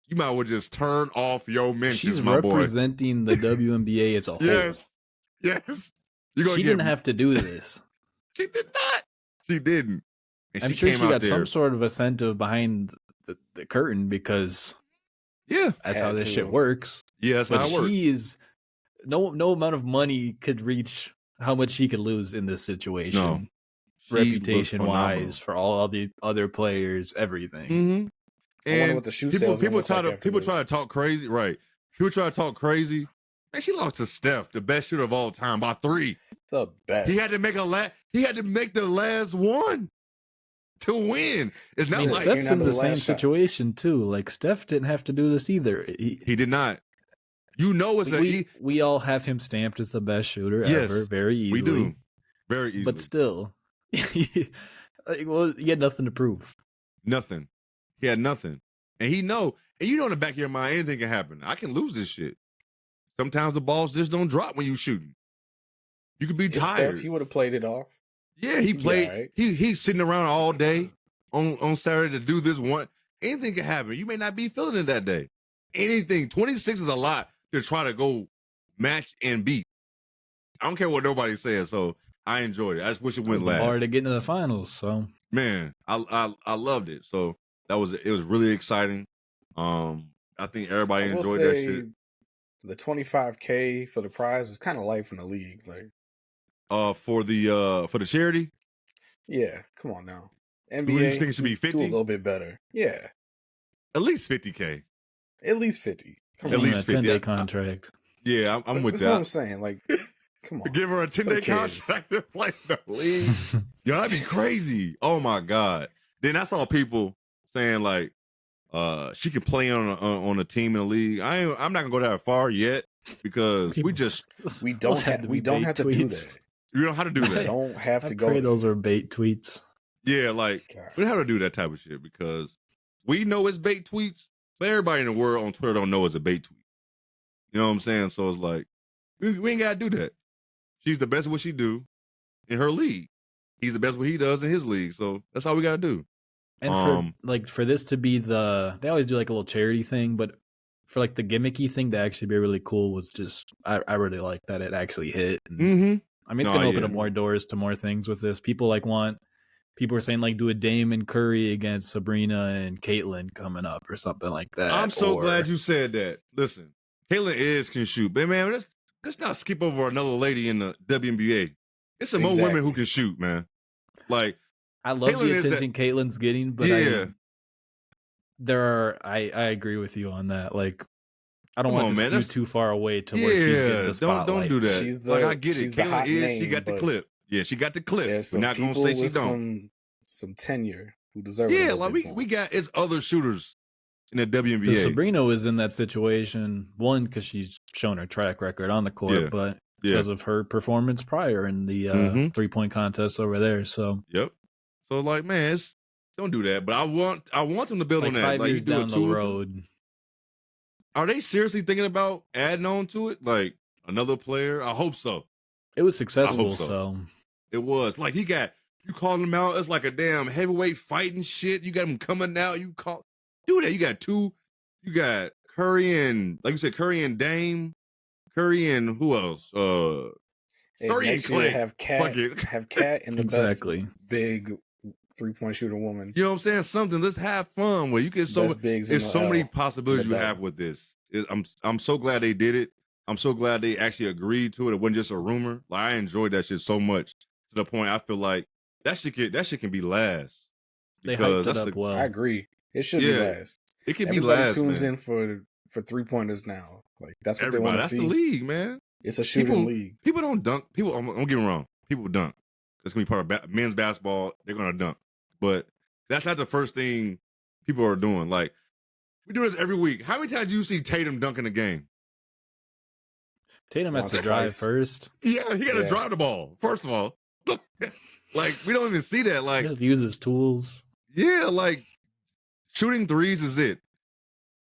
you might as well just turn off your mentions, She's my boy. She's representing the WNBA as a whole. Yes. She didn't have to do this. She did not. She didn't. And I'm sure she got some sort of incentive behind the curtain because that's how this shit works. Yeah, that's how it works. She is no amount of money could reach how much she could lose in this situation. No. Reputation wise for all of the other players, everything. Mm-hmm. And I wonder what the shoe sales people try to talk crazy, right? People try to talk crazy. Man, she lost to Steph, the best shooter of all time, by 3. The best. He had to make the last one to win. It's not like Steph's in the same situation too. Like Steph didn't have to do this either. He did not. You know, we all have him stamped as the best shooter ever, very easily. We do, very easily. But still, he had nothing to prove. Nothing. He had nothing, and you know in the back of your mind, anything can happen. I can lose this shit. Sometimes the balls just don't drop when you shooting. You could be tired. Steph, he would have played it off. Yeah, he played. Right. He's sitting around all day on Saturday to do this one. Anything can happen. You may not be feeling it that day. Anything. 26 is a lot to try to go match and beat. I don't care what nobody says. So I enjoyed it. I just wish it went last. Hard to get into the finals. So man, I loved it. So it was really exciting. I think everybody enjoyed that shit. The $25K for the prize is kind of life in the league, like. For the charity. Yeah, come on now. NBA. You think it should be 50? Do a little bit better. Yeah, at least 50K. At least 50. Come on, least 50. 10-day contract. Yeah, I'm with that. That's what I'm saying. Like, come on. Give her a 10-day contract to play the league. Yo, that'd be crazy. Oh my god. Then I saw people saying like, she could play on a team in the league. I'm not gonna go that far yet because we don't have to do that. You don't have to do that. We don't have to go. Those are bait tweets. Yeah, like we don't have to do that type of shit because we know it's bait tweets, but everybody in the world on Twitter don't know it's a bait tweet. You know what I'm saying? So it's like we ain't gotta do that. She's the best at what she do in her league. He's the best at what he does in his league. So that's all we gotta do. And for this to be they always do like a little charity thing, but for like the gimmicky thing to actually be really cool was just I really like that it actually hit. And, I mean, it's gonna open up more doors to more things with this. People are saying like do a Dame and Curry against Sabrina and Caitlyn coming up or something like that. I'm so glad you said that. Listen, Caitlyn can shoot, but man, let's not skip over another lady in the WNBA. It's some more women who can shoot, man. Like. I love Caitlyn the attention Caitlyn's getting, but I agree with you on that. Like, I don't want to skew too far away to where she's getting the spotlight. Don't do that. I get it. Caitlyn she got the clip. Yeah, she got the clip. We're not gonna say she don't. Some tenure who deserve it. Yeah, like we got it's other shooters in the WNBA. Sabrina was in that situation, one, because she's shown her track record on the court, but because of her performance prior in the 3-point contest over there. So So like, man, don't do that. But I want them to build on that. 5 years down the road, Are they seriously thinking about adding on to it? Like another player? I hope so. It was successful, so. It was. Like you calling him out as like a damn heavyweight fighting shit. You got him coming out. Do that. You got Curry and, like you said, Curry and Dame. Curry and who else? Curry and Clay. Have Cat and the exactly. best big 3-point shooter woman. You know what I'm saying? Something. Let's have fun with. You get there's so many possibilities you have with this. I'm so glad they did it. I'm so glad they actually agreed to it. It wasn't just a rumor. Like I enjoyed that shit so much to the point I feel like that shit can be last. They hyped it up well. I agree. It should be last. It can be last. Everybody tunes man. in for 3-pointers now. Like that's what they want to see. That's the league, man. It's a shooting league. People don't dunk. Don't get me wrong. People dunk. It's gonna be part of men's basketball. They're gonna dunk, but that's not the first thing people are doing. Like we do this every week. How many times do you see Tatum dunking a game? Tatum has to drive first. Yeah, he got to drive the ball first of all. Like we don't even see that. Like just use his tools. Yeah, like shooting threes is it.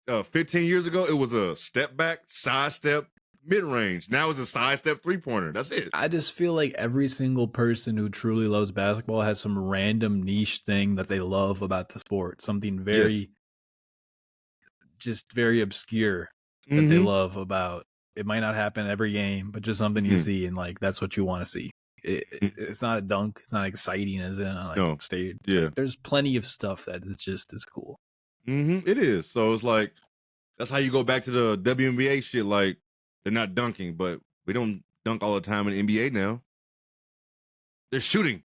15 years ago, it was a step back, side step, mid range. Now it's a side step 3-pointer. That's it. I just feel like every single person who truly loves basketball has some random niche thing that they love about the sport. Something very, just very obscure that they love about. It might not happen every game, but just something you see and like that's what you want to see. It's not a dunk. It's not exciting as in like stage. Yeah, like, there's plenty of stuff that is just as cool. It is. So it's like that's how you go back to the WNBA shit. Like they're not dunking, but we don't dunk all the time in the NBA now. They're shooting.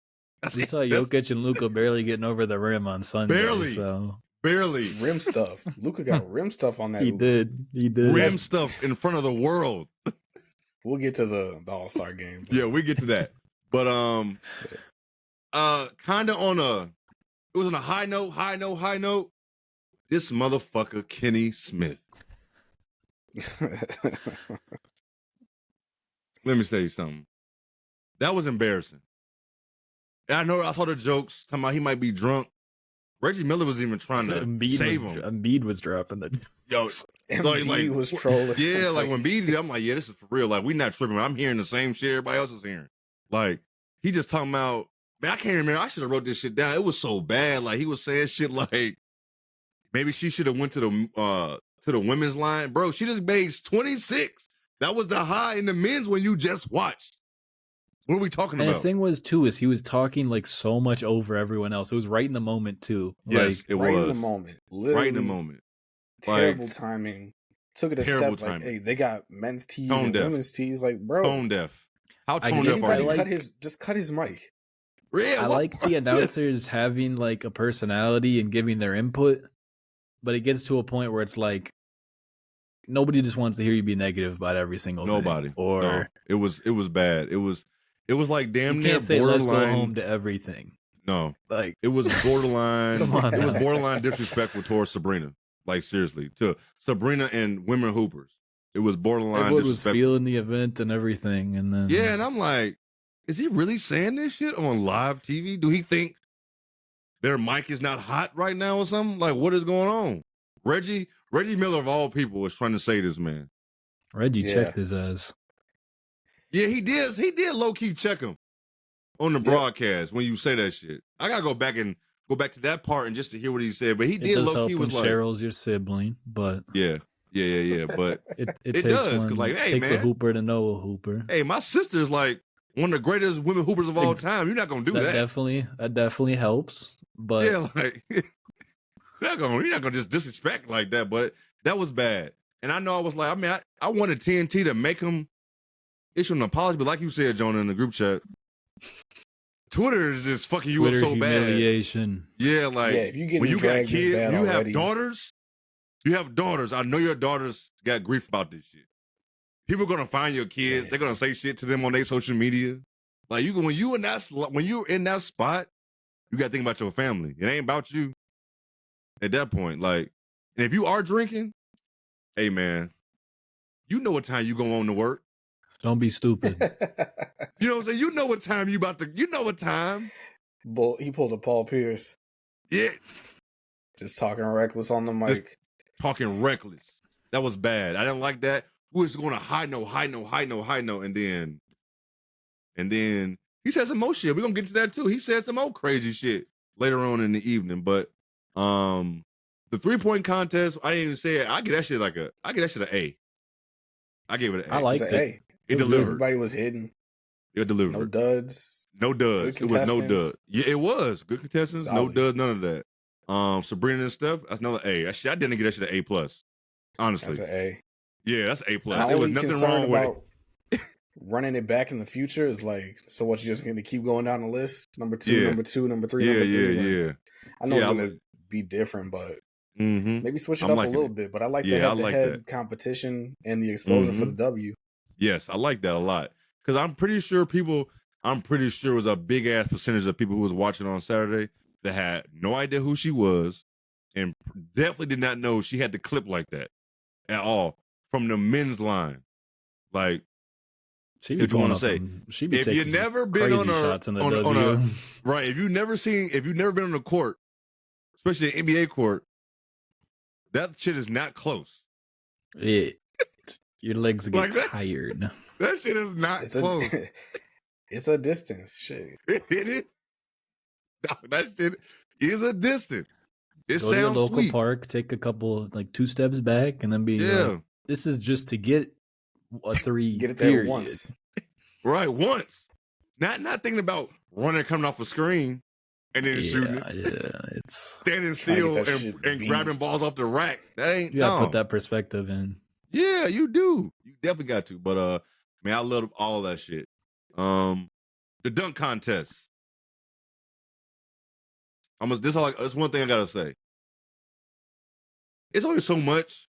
We saw Jokic and Luka barely getting over the rim on Sunday. Barely rim stuff. Luka got rim stuff on that. He did. Rim stuff in front of the world. We'll get to the All-Star game. Yeah, we get to that. But kind of it was on a high note. This motherfucker Kenny Smith. Let me tell you something. That was embarrassing. I know I saw the jokes talking about he might be drunk. Reggie Miller was even trying to save him. Embiid was dropping the Embiid was trolling. Yeah, like when Embiid, I'm like, yeah, this is for real. Like, we not tripping. I'm hearing the same shit everybody else is hearing. Like, he just talking about, man, I can't remember. I should have wrote this shit down. It was so bad. Like, he was saying shit like, maybe she should have went to the women's line. Bro, she just made 26. That was the high in the men's when you just watched. What are we talking about? And the thing was, too, is he was talking like so much over everyone else. It was right in the moment, too. Yes, it was. Right in the moment. Literally right in the moment. Terrible timing. Took it a step timing. Like, hey, they got men's tees and women's tees. Like, bro. Tone deaf. How tone deaf are you? Just cut his mic. I like the announcers having like a personality and giving their input, but it gets to a point where it's like, nobody just wants to hear you be negative about every single thing. Nobody. No, it was bad. It was like damn near say, borderline. Let's go home to everything. No, like it was borderline. Come on, it was borderline disrespectful towards Sabrina. Like seriously, to Sabrina and women hoopers, it was borderline. Everyone was feeling the event and everything, and then and I'm like, is he really saying this shit on live TV? Do he think their mic is not hot right now or something? Like, what is going on? Reggie Miller of all people was trying to say this, man. Reggie checked his ass. Yeah, he did. He did low key check him on the broadcast when you say that shit. I gotta go back to that part and just to hear what he said. But he did low key was like, Cheryl's your sibling, but yeah. But it does because like, hey, takes man, a hooper to know a hooper. Hey, my sister's like one of the greatest women hoopers of all time. You're not gonna do that. That definitely helps. But yeah, like you're not gonna just disrespect like that. But that was bad. And I know I was like, I mean, I wanted TNT to make him issue an apology, but like you said, Jonah, in the group chat, Twitter is just fucking you up so humiliation. Bad. Yeah, like if you when you got kids, you have daughters. You have daughters. I know your daughters got grief about this shit. People are gonna find your kids. They're gonna say shit to them on their social media. Like when you're in that spot, you gotta think about your family. It ain't about you. At that point, like, and if you are drinking, hey man, you know what time you go on to work. Don't be stupid. You know what I'm saying? You know what time you know what time. He pulled a Paul Pierce. Yeah. Just talking reckless on the mic. Just talking reckless. That was bad. I didn't like that. Who is going to high note, and then he said some more shit. We're gonna get to that too. He said some more crazy shit later on in the evening. But the 3-point contest, I didn't even say it. I get that shit an A. I gave it an A. I liked it. A. It delivered. Everybody was hitting. It delivered. No duds. No duds. It was no dud. Yeah, it was. Good contestants, Solid. no duds, none of that. Sabrina and stuff, that's another A. I didn't get that shit an A plus. Honestly. That's an A. Yeah, that's A plus. My There was only nothing concern wrong with about running it back in the future is like, so what, you're just gonna keep going down the list? Number 2, number 2, number 3, number 3. Like, I know it's gonna be different, but maybe switch it up a little bit. But I like the head-to-head competition and the exposure for the W. Yes, I like that a lot. Because I'm pretty sure it was a big ass percentage of people who was watching on Saturday that had no idea who she was and definitely did not know she had the clip like that at all from the men's line. Like, she be going up. She be taking you've never been on shots in the W. Right, if you've never been on the court, especially an NBA court, that shit is not close. Yeah, your legs get like tired. That shit is not close. It's a distance. Shit. It is. That shit is a distance. It Go sounds to your local sweet. park, take a couple, like 2 steps back, and then be like, this is just to get a 3. Get it there once. Right, once. Not thinking about running, coming off a screen, and then shooting it. Yeah, it's standing still and grabbing balls off the rack. That ain't. You gotta put that perspective in. Yeah, you do. You definitely got to. But man, I love all that shit. The dunk contest. That's one thing I gotta say. It's only so much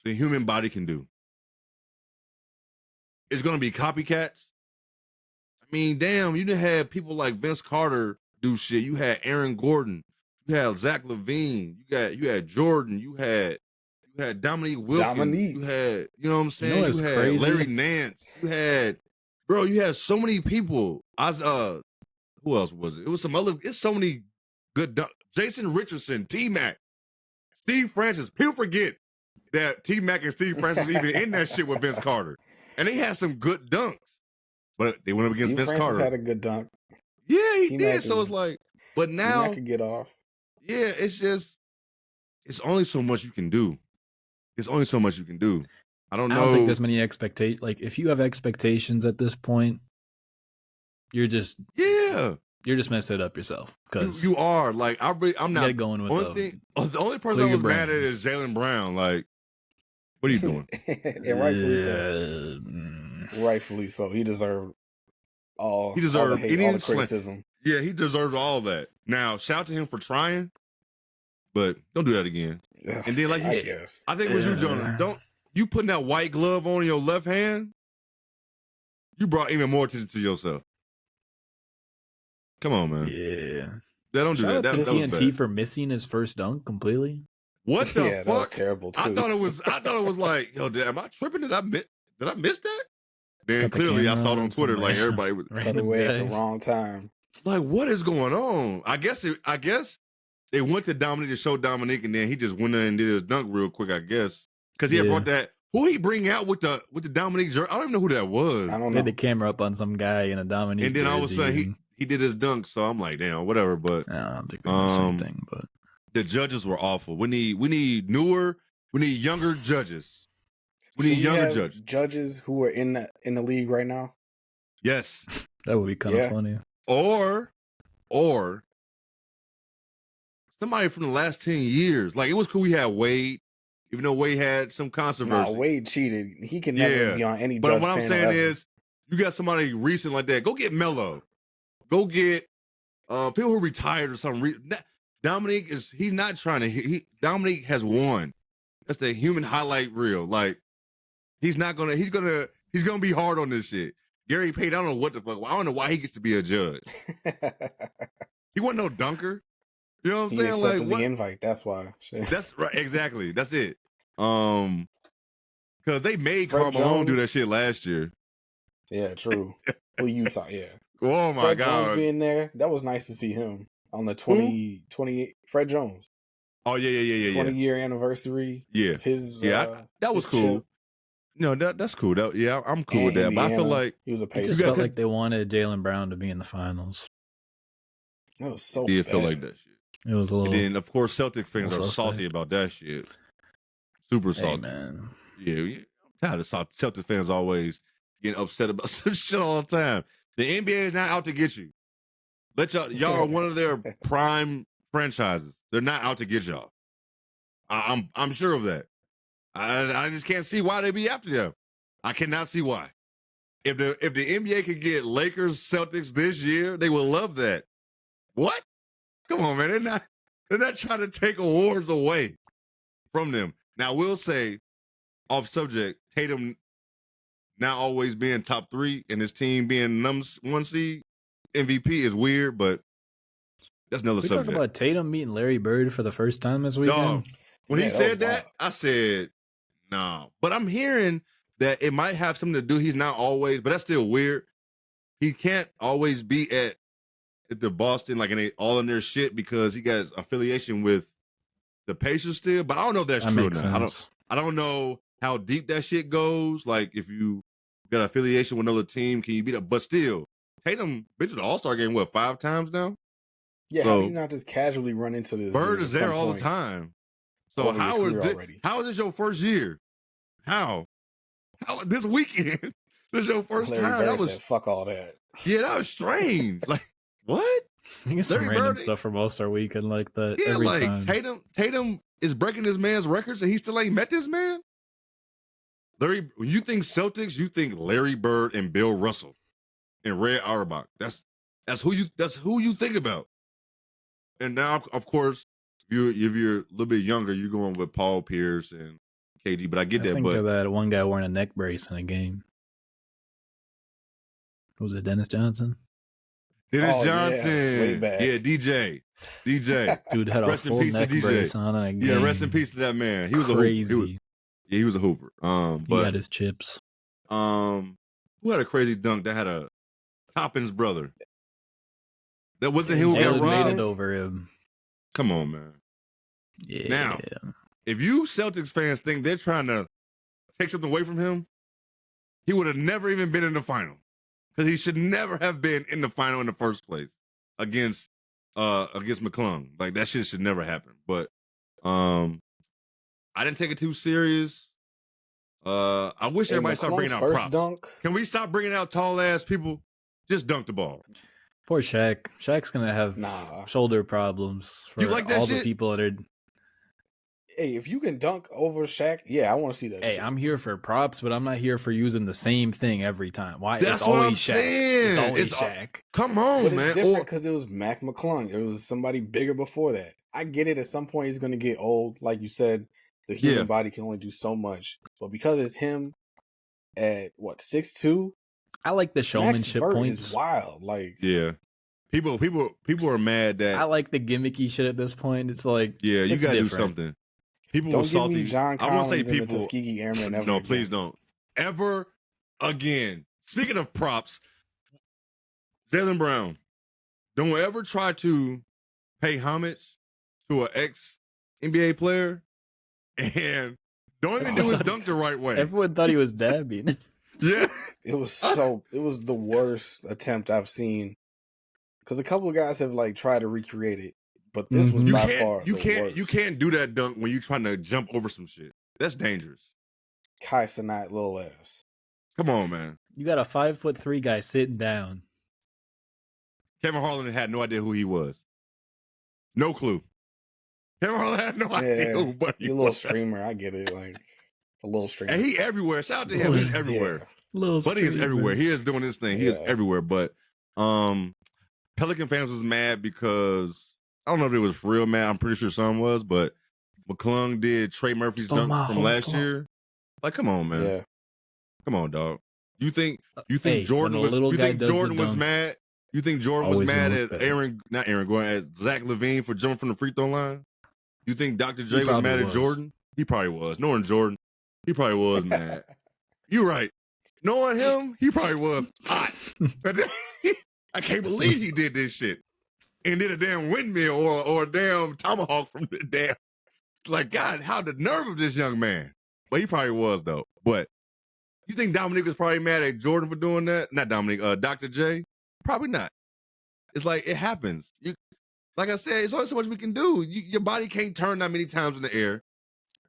the human body can do. It's gonna be copycats. I mean, damn, you done had people like Vince Carter do shit. You had Aaron Gordon. You had Zach LaVine. You had Jordan. You had Dominique Wilkins. You had, you know what I'm saying? You had crazy. Larry Nance. You had so many people. Who else was it? It was some other. It's so many good. Jason Richardson, T-Mac, Steve Francis. People forget that T-Mac and Steve Francis was even in that shit with Vince Carter, and they had some good dunks. But they went up against Vince Carter. Had a good dunk. Yeah, he did. So it's like, but now T-Mac could get off. Yeah, it's only so much you can do. It's only so much you can do. I don't think there's many expectations. Like, if you have expectations at this point, you're just messing it up yourself. Because you are. Like, I'm not going with the only person I was mad at is Jaylen Brown. Like, what are you doing? And rightfully so. Rightfully so. He deserved all the hate, all the criticism. Yeah, he deserves all that. Now, shout to him for trying, but don't do that again. And then, like you said, I think it was you, Jonah. Don't you putting that white glove on your left hand? You brought even more attention to yourself. Come on, man. Yeah. Don't do that. That was TNT for missing his first dunk completely. What the fuck? That was terrible too. I thought it was like, yo, am I tripping? Did I miss that? Then clearly I saw it on Twitter, like everybody was cut away at the wrong time. Like, what is going on? I guess they went to Dominique to show Dominique, and then he just went in and did his dunk real quick, I guess. Because he had brought that. Who he bring out with the Dominique jersey? I don't even know who that was. I don't know. They had the camera up on some guy in a Dominique and then all of a sudden he did his dunk, so I'm like, damn, whatever. But I don't think we know the same thing. But the judges were awful. We need younger judges. We need younger judges. Judges who are in the league right now. Yes, that would be kind of funny. Or somebody from the last 10 years. Like, it was cool we had Wade, even though Wade had some controversy. Nah, Wade cheated. He can never be on any judge But what I'm saying ever. is, you got somebody recent like that. Go get Melo. Go get people who retired or something. Dominique he's not trying to. Dominique has won. That's the human highlight reel. Like, he's gonna be hard on this shit. Gary Payton, I don't know what the fuck. I don't know why he gets to be a judge. He wasn't no dunker. You know what I'm saying? He accepted the invite. That's why. Shit. That's right. Exactly. That's it. Because they made Carmelo do that shit last year. Yeah, true. Well, Utah, yeah. Oh my Fred God. Jones being there, that was nice to see him on the 28. Fred Jones. Oh yeah. 20-year anniversary. Yeah, of his. That was his cool. chip. No, that's cool. I'm cool And with that. Indiana, but I feel like he was a It Pacer. just felt like they wanted Jaylen Brown to be in the finals. That was so did bad. feel like that shit. It was a little. And then of course Celtic fans are suspect. salty about that shit. Super salty. Hey, man. Yeah, I'm tired of Celtic fans always getting upset about some shit all the time. The NBA is not out to get you. Y'all are one of their prime franchises. They're not out to get y'all. I'm sure of that. I just can't see why they be after them. I cannot see why. If the NBA could get Lakers Celtics this year, they will love that. What? Come on, man. They're not trying to take awards away from them. Now, we'll say, off subject, Tatum not always being top 3 and his team being #1 seed MVP is weird, but that's another subject. We talk about Tatum meeting Larry Bird for the first time this weekend. When he said that, I said, no. But I'm hearing that it might have something to do. He's not always, but that's still weird. He can't always be at the Boston, like all in their shit because he got affiliation with the Pacers still. But I don't know if that's true or not. I don't know how deep that shit goes. Like if you got affiliation with another team, can you beat up? But still, Tatum been to the All-Star game, 5 times now? Yeah, so, how do you not just casually run into this? Bird is there all the time. So how is this your first year? How this weekend? This is your first time. That was fuck all that. Yeah, that was strange. Like what? You get some random stuff from All-Star Weekend like that. Yeah, every like time. Tatum is breaking this man's records and he still ain't met this man. When you think Celtics, you think Larry Bird and Bill Russell and Red Auerbach. That's who you think about. And now, of course, if you're a little bit younger, you're going with Paul Pierce and KG. But I get that. Think about one guy wearing a neck brace in a game. Was it Dennis Johnson? Dennis Johnson. Yeah, way back. Yeah, DJ. Dude had a full neck brace on in a game. Yeah, rest in peace to that man. He was crazy. He was a hooper. He had his chips. Who had a crazy dunk that had a Toppin's brother? That wasn't him who got robbed. Made it over him. Come on, man. Yeah. Now, if you Celtics fans think they're trying to take something away from him, he would have never even been in the final. Because he should never have been in the final in the first place against McClung. Like that shit should never happen. But I didn't take it too serious. I wish everybody stopped bringing out props. Dunk. Can we stop bringing out tall ass people? Just dunk the ball. Poor Shaq. Shaq's gonna have shoulder problems for all the people that are. Hey, if you can dunk over Shaq, yeah, I want to see that. Hey, shit. I'm here for props, but I'm not here for using the same thing every time. Why? That's it's always what I'm Shaq. saying. It's always Shaq. Come on, but man. It's different because it was Mac McClung. It was somebody bigger before that. I get it. At some point, he's going to get old. Like you said, the human body can only do so much. But because it's him at 6'2", I like the showmanship points. Is wild. Like people are mad that I like the gimmicky shit at this point. It's like you got to do something. People don't were salty. Give me John Collins I won't say people. And the Tuskegee Airmen ever no, again. Please don't ever again. Speaking of props, Jaylen Brown, don't ever try to pay homage to an ex-NBA player, and don't even do his dunk the right way. Everyone thought he was dabbing. Yeah, it was the worst attempt I've seen. Because a couple of guys have tried to recreate it. But this was by far the worst. You can't do that dunk when you're trying to jump over some shit. That's dangerous. Kai Cenat, little ass. Come on, man. You got a 5'3" guy sitting down. Kevin Harlan had no idea who he was. No clue. Kevin Harlan had no idea who Buddy was. A little streamer, I get it. Like a little streamer. And he everywhere. Shout out to him. He's everywhere. Buddy is everywhere. He is doing this thing. He is everywhere. But Pelican fans was mad because I don't know if it was real mad. I'm pretty sure some was, but McClung did Trey Murphy's dunk from last year. Like, come on, man. Yeah. Come on, dog. You think Jordan was mad? You think Jordan was mad at at Zach LaVine for jumping from the free throw line? You think Dr. J was mad at Jordan? He probably was. Knowing Jordan, he probably was mad. You're right. Knowing him, he probably was hot. I can't believe he did this shit. And did a damn windmill or a damn tomahawk from the damn Like, God, how the nerve of this young man. But he probably was, though. But you think Dominique was probably mad at Jordan for doing that? Not Dominique, Dr. J? Probably not. It's like, it happens. Like I said, it's only so much we can do. Your body can't turn that many times in the air.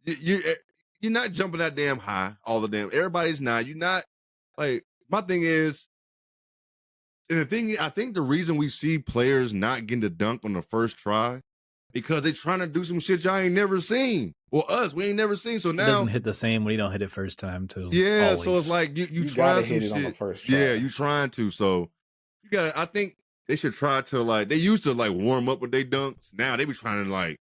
You're not jumping that damn high all the damn. Everybody's not. You're not. Like, my thing is, and I think the reason we see players not getting to dunk on the first try, because they trying to do some shit y'all ain't never seen. Well, we ain't never seen. So now it doesn't hit the same when you don't hit it first time too. Yeah, always. so it's like you trying some shit on the first try. Yeah, you trying to. So you gotta. I think they should try to, like, they used to like warm up with their dunks. Now they be trying to, like,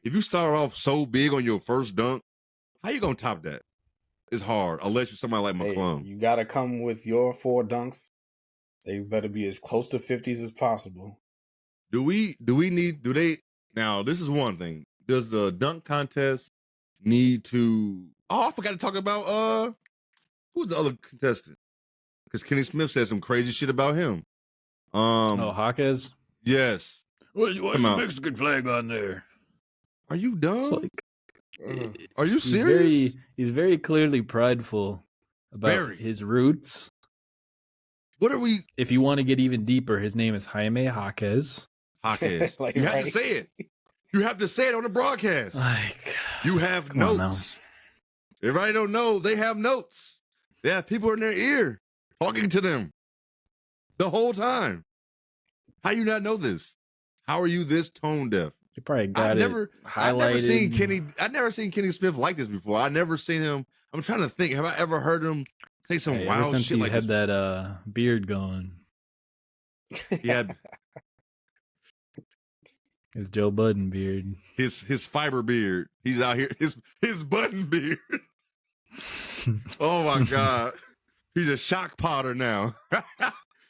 if you start off so big on your first dunk, how you gonna top that? It's hard unless you're somebody like McClung. You gotta come with your 4 dunks. They better be as close to 50s as possible. Do they now, this is one thing. Does the dunk contest need to I forgot to talk about who's the other contestant? Because Kenny Smith said some crazy shit about him. Jaquez? Yes. Why is the Mexican flag on there? Are you dumb? Like, are you serious? He's very clearly prideful about his roots. What are we? If you want to get even deeper, his name is Jaime Jaquez. Jaquez. Like, you have to say it. You have to say it on the broadcast. Like, you have notes. Everybody don't know. They have notes. They have people in their ear talking to them the whole time. How you not know this? How are you this tone deaf? You probably got highlighted. I've never seen Kenny Smith like this before. I've never seen him. I'm trying to think. Have I ever heard him say some wild ever since shit he like had this? that beard going. He had his Joe Budden beard. His fiber beard. He's out here. His button beard. Oh my God. He's a shock potter now.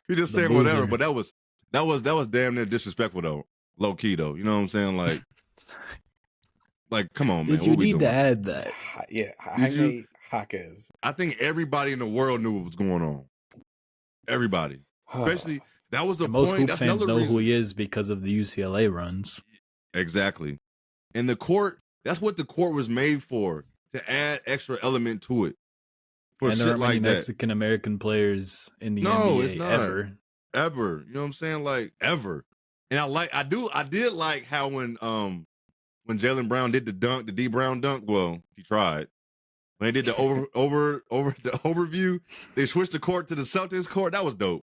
He just saying whatever, but that was damn near disrespectful though. Low key though. You know what I'm saying? Like come on, man. Did you need to add that? Yeah, Jaime Jaquez. I think everybody in the world knew what was going on. Everybody. Especially that was the most point. Hoop fans know who he is because of the UCLA runs. Exactly. And the court, that's what the court was made for, to add extra element to it. For and shit there aren't like many Mexican American players in the NBA it's not. ever. Ever. You know what I'm saying? Like ever. And I did like how when Jaylen Brown did the dunk, the D Brown dunk, well, he tried. When they did the over the overview, they switched the court to the Celtics court. That was dope.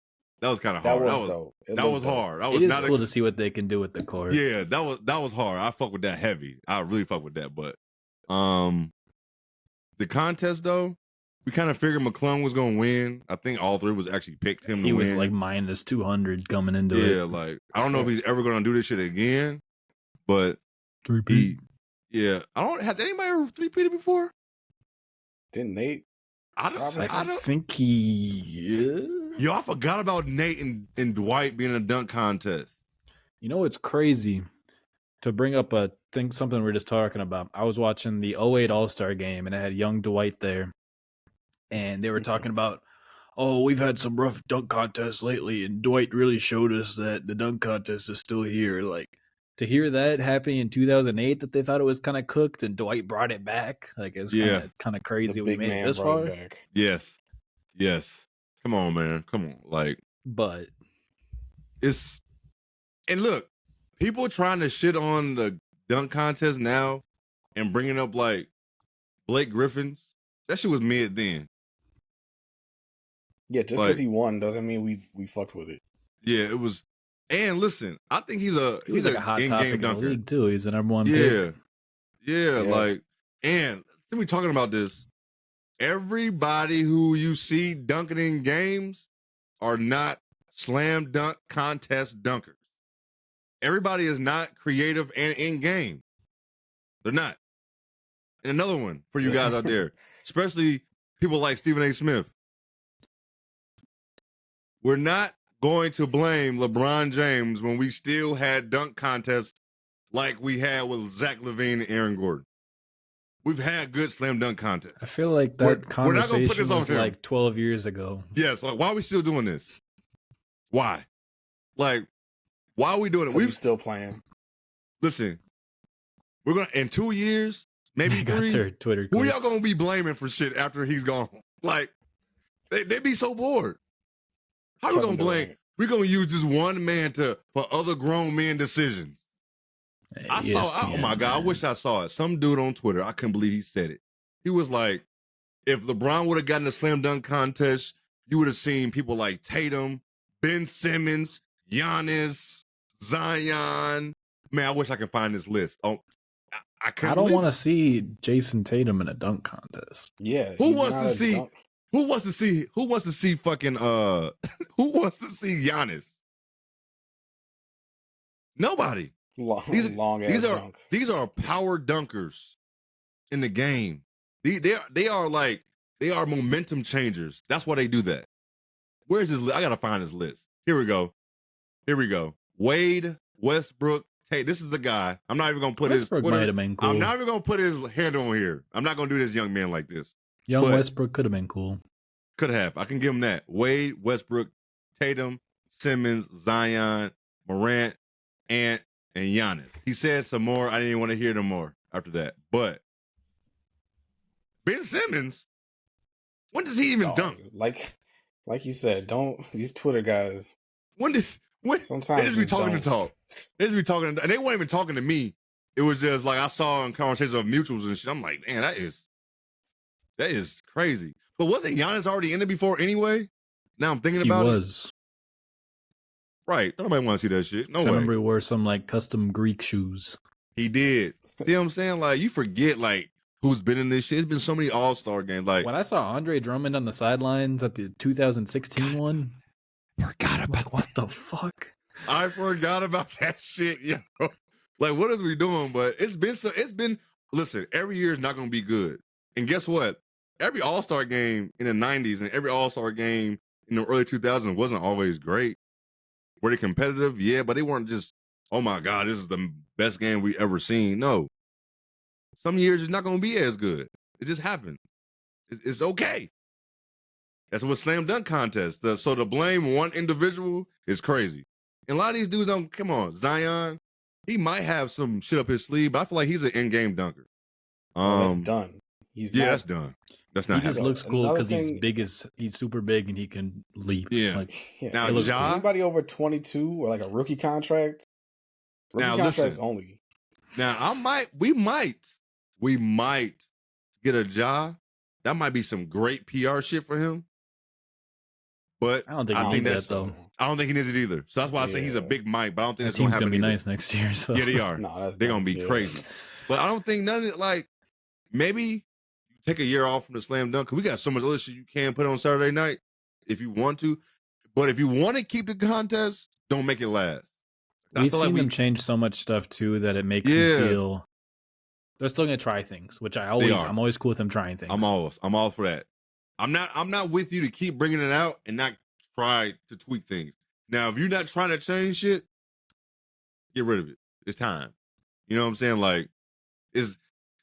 That was kind of hard. That was dope. That was hard. I was it is cool to see what they can do with the court. Yeah, that was hard. I fuck with that heavy. I really fuck with that. But the contest though, we kind of figured McClung was gonna win. I think all three was actually picked him to win. He was like minus 200 coming into it. Yeah, like I don't know if he's ever gonna do this shit again. But three-peat. Has anybody ever three-peated before? Didn't Nate? I think he. Yo, I forgot about Nate and Dwight being in a dunk contest. You know what's crazy? To bring up something we we're just talking about. I was watching the 08 All-Star game and I had young Dwight there. And they were talking about, we've had some rough dunk contests lately, and Dwight really showed us that the dunk contest is still here. Like, to hear that happening in 2008, that they thought it was kind of cooked, and Dwight brought it back. Like, it's kind of crazy we made it this far. Back. Yes. Come on, man. Come on. Like, but and look, people trying to shit on the dunk contest now and bringing up like Blake Griffin's. That shit was mid then. Yeah, just because he won doesn't mean we fucked with it. Yeah, it was. And listen, I think he's a hot in-game topic dunker. in the league too. He's the number one pick. Yeah. Like, and since we talking about this, everybody who you see dunking in games are not slam dunk contest dunkers. Everybody is not creative and in game. They're not. And another one for you guys out there, especially people like Stephen A. Smith. We're not going to blame LeBron James when we still had dunk contests like we had with Zach LaVine and Aaron Gordon. We've had good slam dunk contests. I feel like that conversation was like 12 years ago. Yes, like why are we still doing this? Why? Like, why are we doing it? We're still playing. Listen, We're gonna in 2 years, maybe 3. Their Twitter who clips. y'all gonna be blaming for shit after he's gone? Like they be so bored. How we gonna blame? We're gonna use this one man for other grown men decisions. I saw. Oh my God! I wish I saw it. Some dude on Twitter. I couldn't believe he said it. He was like, "If LeBron would have gotten a slam dunk contest, you would have seen people like Tatum, Ben Simmons, Giannis, Zion." Man, I wish I could find this list. Oh, I don't want to see Jason Tatum in a dunk contest. Yeah, who wants to see? Who wants to see? Who wants to see fucking? Who wants to see Giannis? Nobody. These are power dunkers in the game. They are momentum changers. That's why they do that. Where's his list? I gotta find his list. Here we go. Wade, Westbrook, Tate. This is the guy. I'm not even gonna put his Twitter. Might have been cool. I'm not even gonna put his handle on here. I'm not gonna do this young man like this. Westbrook could have been cool. Could have. I can give him that. Wade, Westbrook, Tatum, Simmons, Zion, Morant, and Giannis. He said some more. I didn't even want to hear them more after that. But Ben Simmons, when does he even dunk? Like you said, these Twitter guys. When sometimes they just be talking to talk. They just be talking, and they weren't even talking to me. It was just like I saw in conversations of mutuals and shit. I'm like, man, that is crazy. But wasn't Giannis already in it before anyway? Now I'm thinking about it. He was. Right. Nobody want to see that shit. No way. I remember he wore some like custom Greek shoes. He did. See what I'm saying? Like you forget like who's been in this shit. It's been so many All-Star games. Like when I saw Andre Drummond on the sidelines at the 2016 one. Forgot about what the fuck? I forgot about that shit, yo. Like what is we doing? But it's been listen, every year is not gonna be good. And guess what? Every All-Star game in the 90s and every All-Star game in the early 2000s wasn't always great. Were they competitive? Yeah, but they weren't just, oh my God, this is the best game we ever seen. No. Some years it's not going to be as good. It just happened. It's okay. That's what slam dunk contest. So to blame one individual is crazy. And a lot of these dudes don't, come on, Zion, he might have some shit up his sleeve, but I feel like he's an in-game dunker. That's done. That's done. That's not. He just looks cool because he's super big and he can leap. Yeah. Now, anybody over 22 or like a rookie contract. Contracts only. Now we might get a Ja. That might be some great PR shit for him. But I don't think he needs that though. I don't think he needs it either. So that's why I say he's a big Mike. But I don't think that's going to happen. Team's gonna be nice next year. So. Yeah, they are. They're gonna be crazy. But I don't think none of it. Like maybe. Take a year off from the slam dunk because we got so much other shit you can put on Saturday night if you want to. But if you want to keep the contest, don't make it last. We've seen them change so much stuff too that it makes me feel they're still gonna try things, which I'm always cool with them trying things. I'm all for that. I'm not with you to keep bringing it out and not try to tweak things. Now, if you're not trying to change shit, get rid of it. It's time. You know what I'm saying? Like,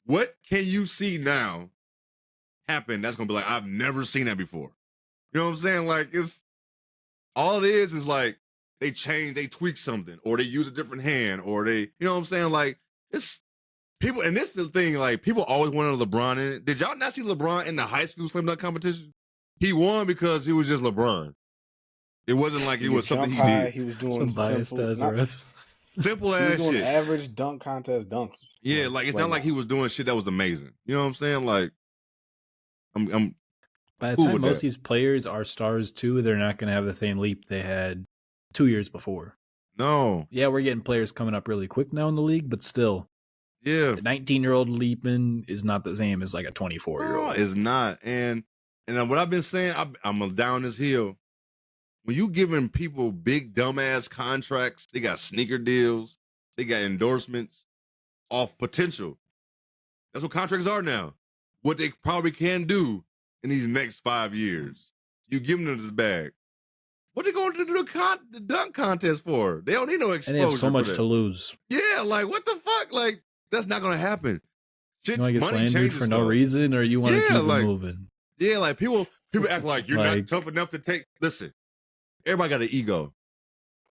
what can you see now happen that's gonna be like I've never seen that before? You know what I'm saying? Like it's all it is like they tweak something or they use a different hand or they, you know what I'm saying? Like it's people, and this is the thing, like people always wanted LeBron in it. Did y'all not see LeBron in the high school slam dunk competition? He won because he was just LeBron. It wasn't like it was something he did. He was doing simple ass shit. Average dunk contest dunks. Yeah, like it's not like he was doing shit that was amazing. You know what I'm saying? Like I'm by the time most of these players are stars too, they're not going to have the same leap they had 2 years before. No. Yeah, we're getting players coming up really quick now in the league, but still. Yeah. A 19-year-old leaping is not the same as like a 24-year-old. No, it's not. And what I've been saying, I'm down this hill. When you giving people big dumbass contracts, they got sneaker deals, they got endorsements off potential. That's what contracts are now. What they probably can do in these next 5 years. You give them this bag. What are they going to do the dunk contest for? They don't need no exposure. And they have so much to lose. Yeah, like what the fuck? Like that's not going to happen. Shit, you want to get slandered for no reason, or you want to keep it moving? Yeah, like people act like you're not tough enough to take. Listen, everybody got an ego.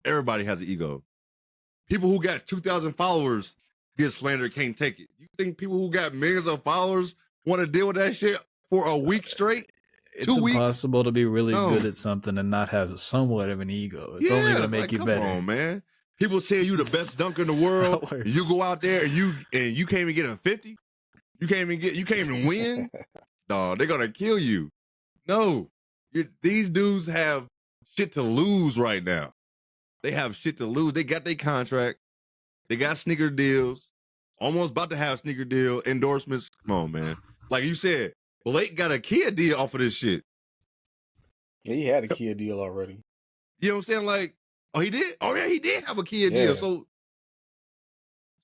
Everybody has an ego. People who got 2,000 followers get slandered, can't take it. You think people who got millions of followers want to deal with that shit for a week straight? It's 2 weeks? impossible to be really good at something and not have somewhat of an ego. It's only going to make you come better. Come on, man. People say you the best dunker in the world. You go out there and you can't even get a 50. You can't even win. No, they're gonna kill you. No, these dudes have shit to lose right now. They have shit to lose. They got their contract. They got sneaker deals. Almost about to have sneaker deal endorsements. Come on, man. Like you said, Blake got a Kia deal off of this shit. Yeah, he had a Kia deal already. You know what I'm saying? Like, oh, he did? Oh, yeah, he did have a Kia deal. So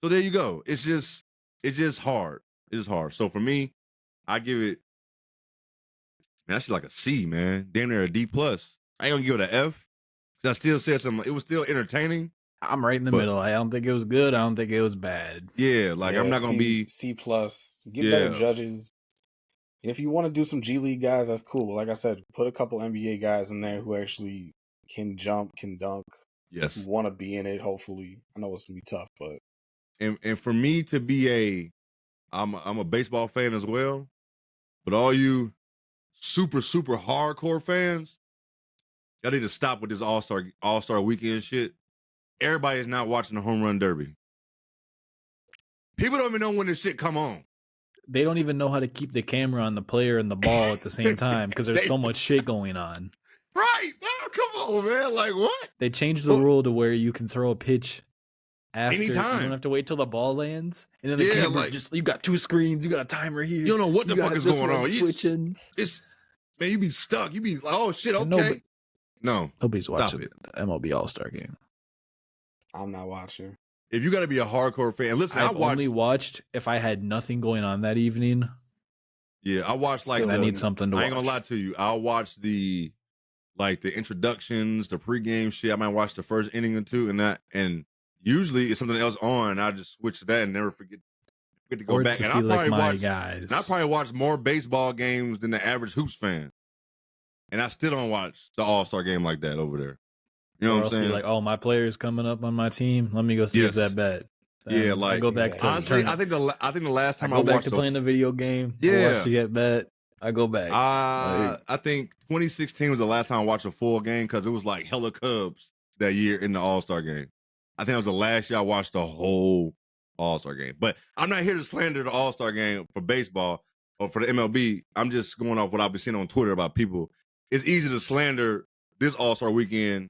there you go. It's just hard. It is hard. So for me, I give it, man, that's like a C, man. Damn near a D+. I ain't gonna give it an F. I still said something. It was still entertaining. I'm right in the middle. I don't think it was good. I don't think it was bad. Yeah, like I'm not gonna be C+. Get better judges. And if you want to do some G League guys, that's cool. Like I said, put a couple NBA guys in there who actually can jump, can dunk. Yes. Who want to be in it, hopefully. I know it's gonna be tough, but and for me to be I'm a baseball fan as well, but all you super hardcore fans, y'all need to stop with this all-star weekend shit. Everybody is not watching the home run derby. People don't even know when this shit come on. They don't even know how to keep the camera on the player and the ball at the same time because there's so much shit going on. Right. Oh, come on, man. Like, what? They changed the rule to where you can throw a pitch after. Anytime. You don't have to wait till the ball lands. And then the camera you got two screens. You got a timer here. You don't know what the fuck is going on. Switching. Man, you be stuck. You be like, oh, shit, okay. No. Nobody's watching the MLB All-Star game. I'm not watching. If you got to be a hardcore fan, listen, I've only watched if I had nothing going on that evening. Yeah, I watched I need something to watch. I ain't gonna lie to you. I'll watch the introductions, the pregame shit. I might watch the first inning or two, and usually it's something else on. And I just switch to that and never forget to go back. And I probably watch more baseball games than the average hoops fan. And I still don't watch the All-Star game like that over there. You know what I'm saying? Like, oh, my player's coming up on my team. Let me go see if that bet. Yeah, like I go back to honestly, I think the last time I go back to playing the video game. Yeah, I watch the get bet. I go back. I think 2016 was the last time I watched a full game because it was like hella Cubs that year in the All-Star game. I think it was the last year I watched the whole All-Star game. But I'm not here to slander the All-Star game for baseball or for the MLB. I'm just going off what I've been seeing on Twitter about people. It's easy to slander this All-Star weekend.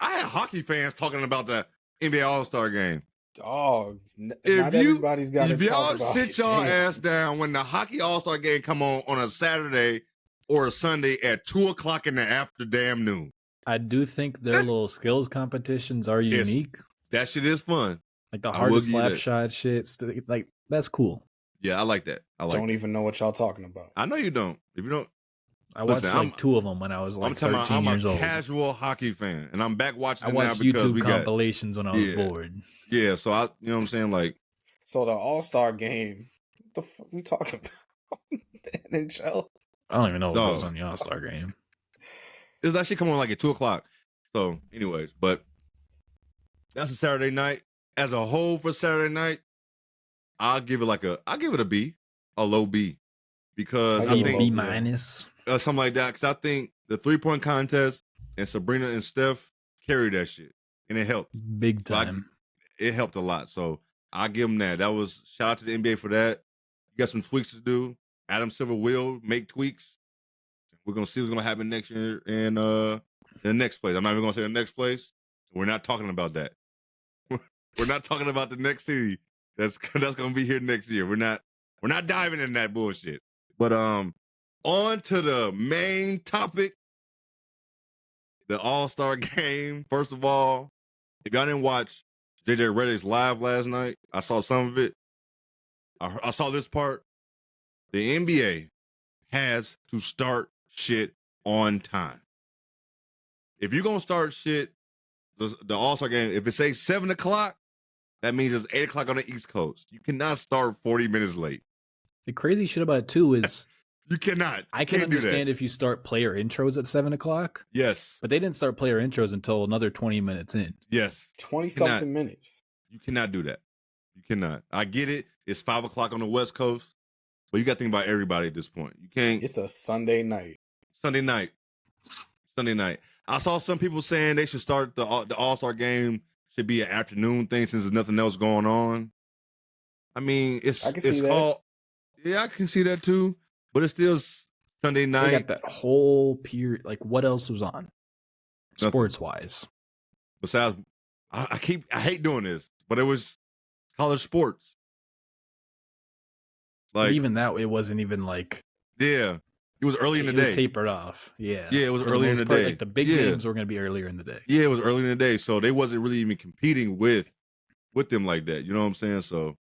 I had hockey fans talking about the NBA All-Star game. Oh, not everybody's got to talk about it. If y'all sit y'all ass down when the hockey All-Star game come on a Saturday or a Sunday at 2:00 in the afternoon. I do think their little skills competitions are unique. That shit is fun. Like the hardest slap shot shit. Like, that's cool. Yeah, I like that. Don't even know what y'all talking about. I know you don't. If you don't, I watched two of them when I was 13 years old. I'm a casual hocky fan, and I'm back watching it now because YouTube compilations when I was bored. Yeah, so you know what I'm saying? Like, so the All-Star game, what the fuck we talking about? The NHL? I don't even know what goes on the All-Star game. It's that shit come on like at 2:00. So, anyways, but that's a Saturday night. As a whole for Saturday night, I'll give it a B, a low B, because I think B minus. Something like that, because I think the 3-point contest and Sabrina and Steph carried that shit, and it helped big time. It helped a lot, so I give them that. That was shout out to the NBA for that. You got some tweaks to do. Adam Silver will make tweaks. We're gonna see what's gonna happen next year in the next place. I'm not even gonna say the next place. We're not talking about that. We're not talking about the next city that's gonna be here next year. We're not diving in that bullshit. But on to the main topic, the All-Star game. First of all, if y'all didn't watch JJ Redick's live last night, I saw some of it. I saw this part. The NBA has to start shit on time. If you're gonna start shit, the All-Star game, if it says 7:00, that means it's 8:00 on the East Coast. You cannot start 40 minutes late. The crazy shit about it too is you cannot. I can understand if you start player intros at 7:00. Yes. But they didn't start player intros until another 20 minutes in. Yes. 20-something minutes. You cannot do that. You cannot. I get it. It's 5 o'clock on the West Coast, but you got to think about everybody at this point. You can't. It's a Sunday night. Sunday night. I saw some people saying they should start the All-Star game should be an afternoon thing since there's nothing else going on. I mean, it's called. Yeah, I can see that too. But it's still Sunday night. They got that whole period. Like, what else was on? Sports-wise. Besides, I hate doing this, but it was college sports. Like, but even that, it wasn't even like. Yeah. It was early in the day. It was tapered off. Yeah. Yeah, it was early in the day. Like the big games were going to be earlier in the day. Yeah, it was early in the day. So they wasn't really even competing with them like that. You know what I'm saying? So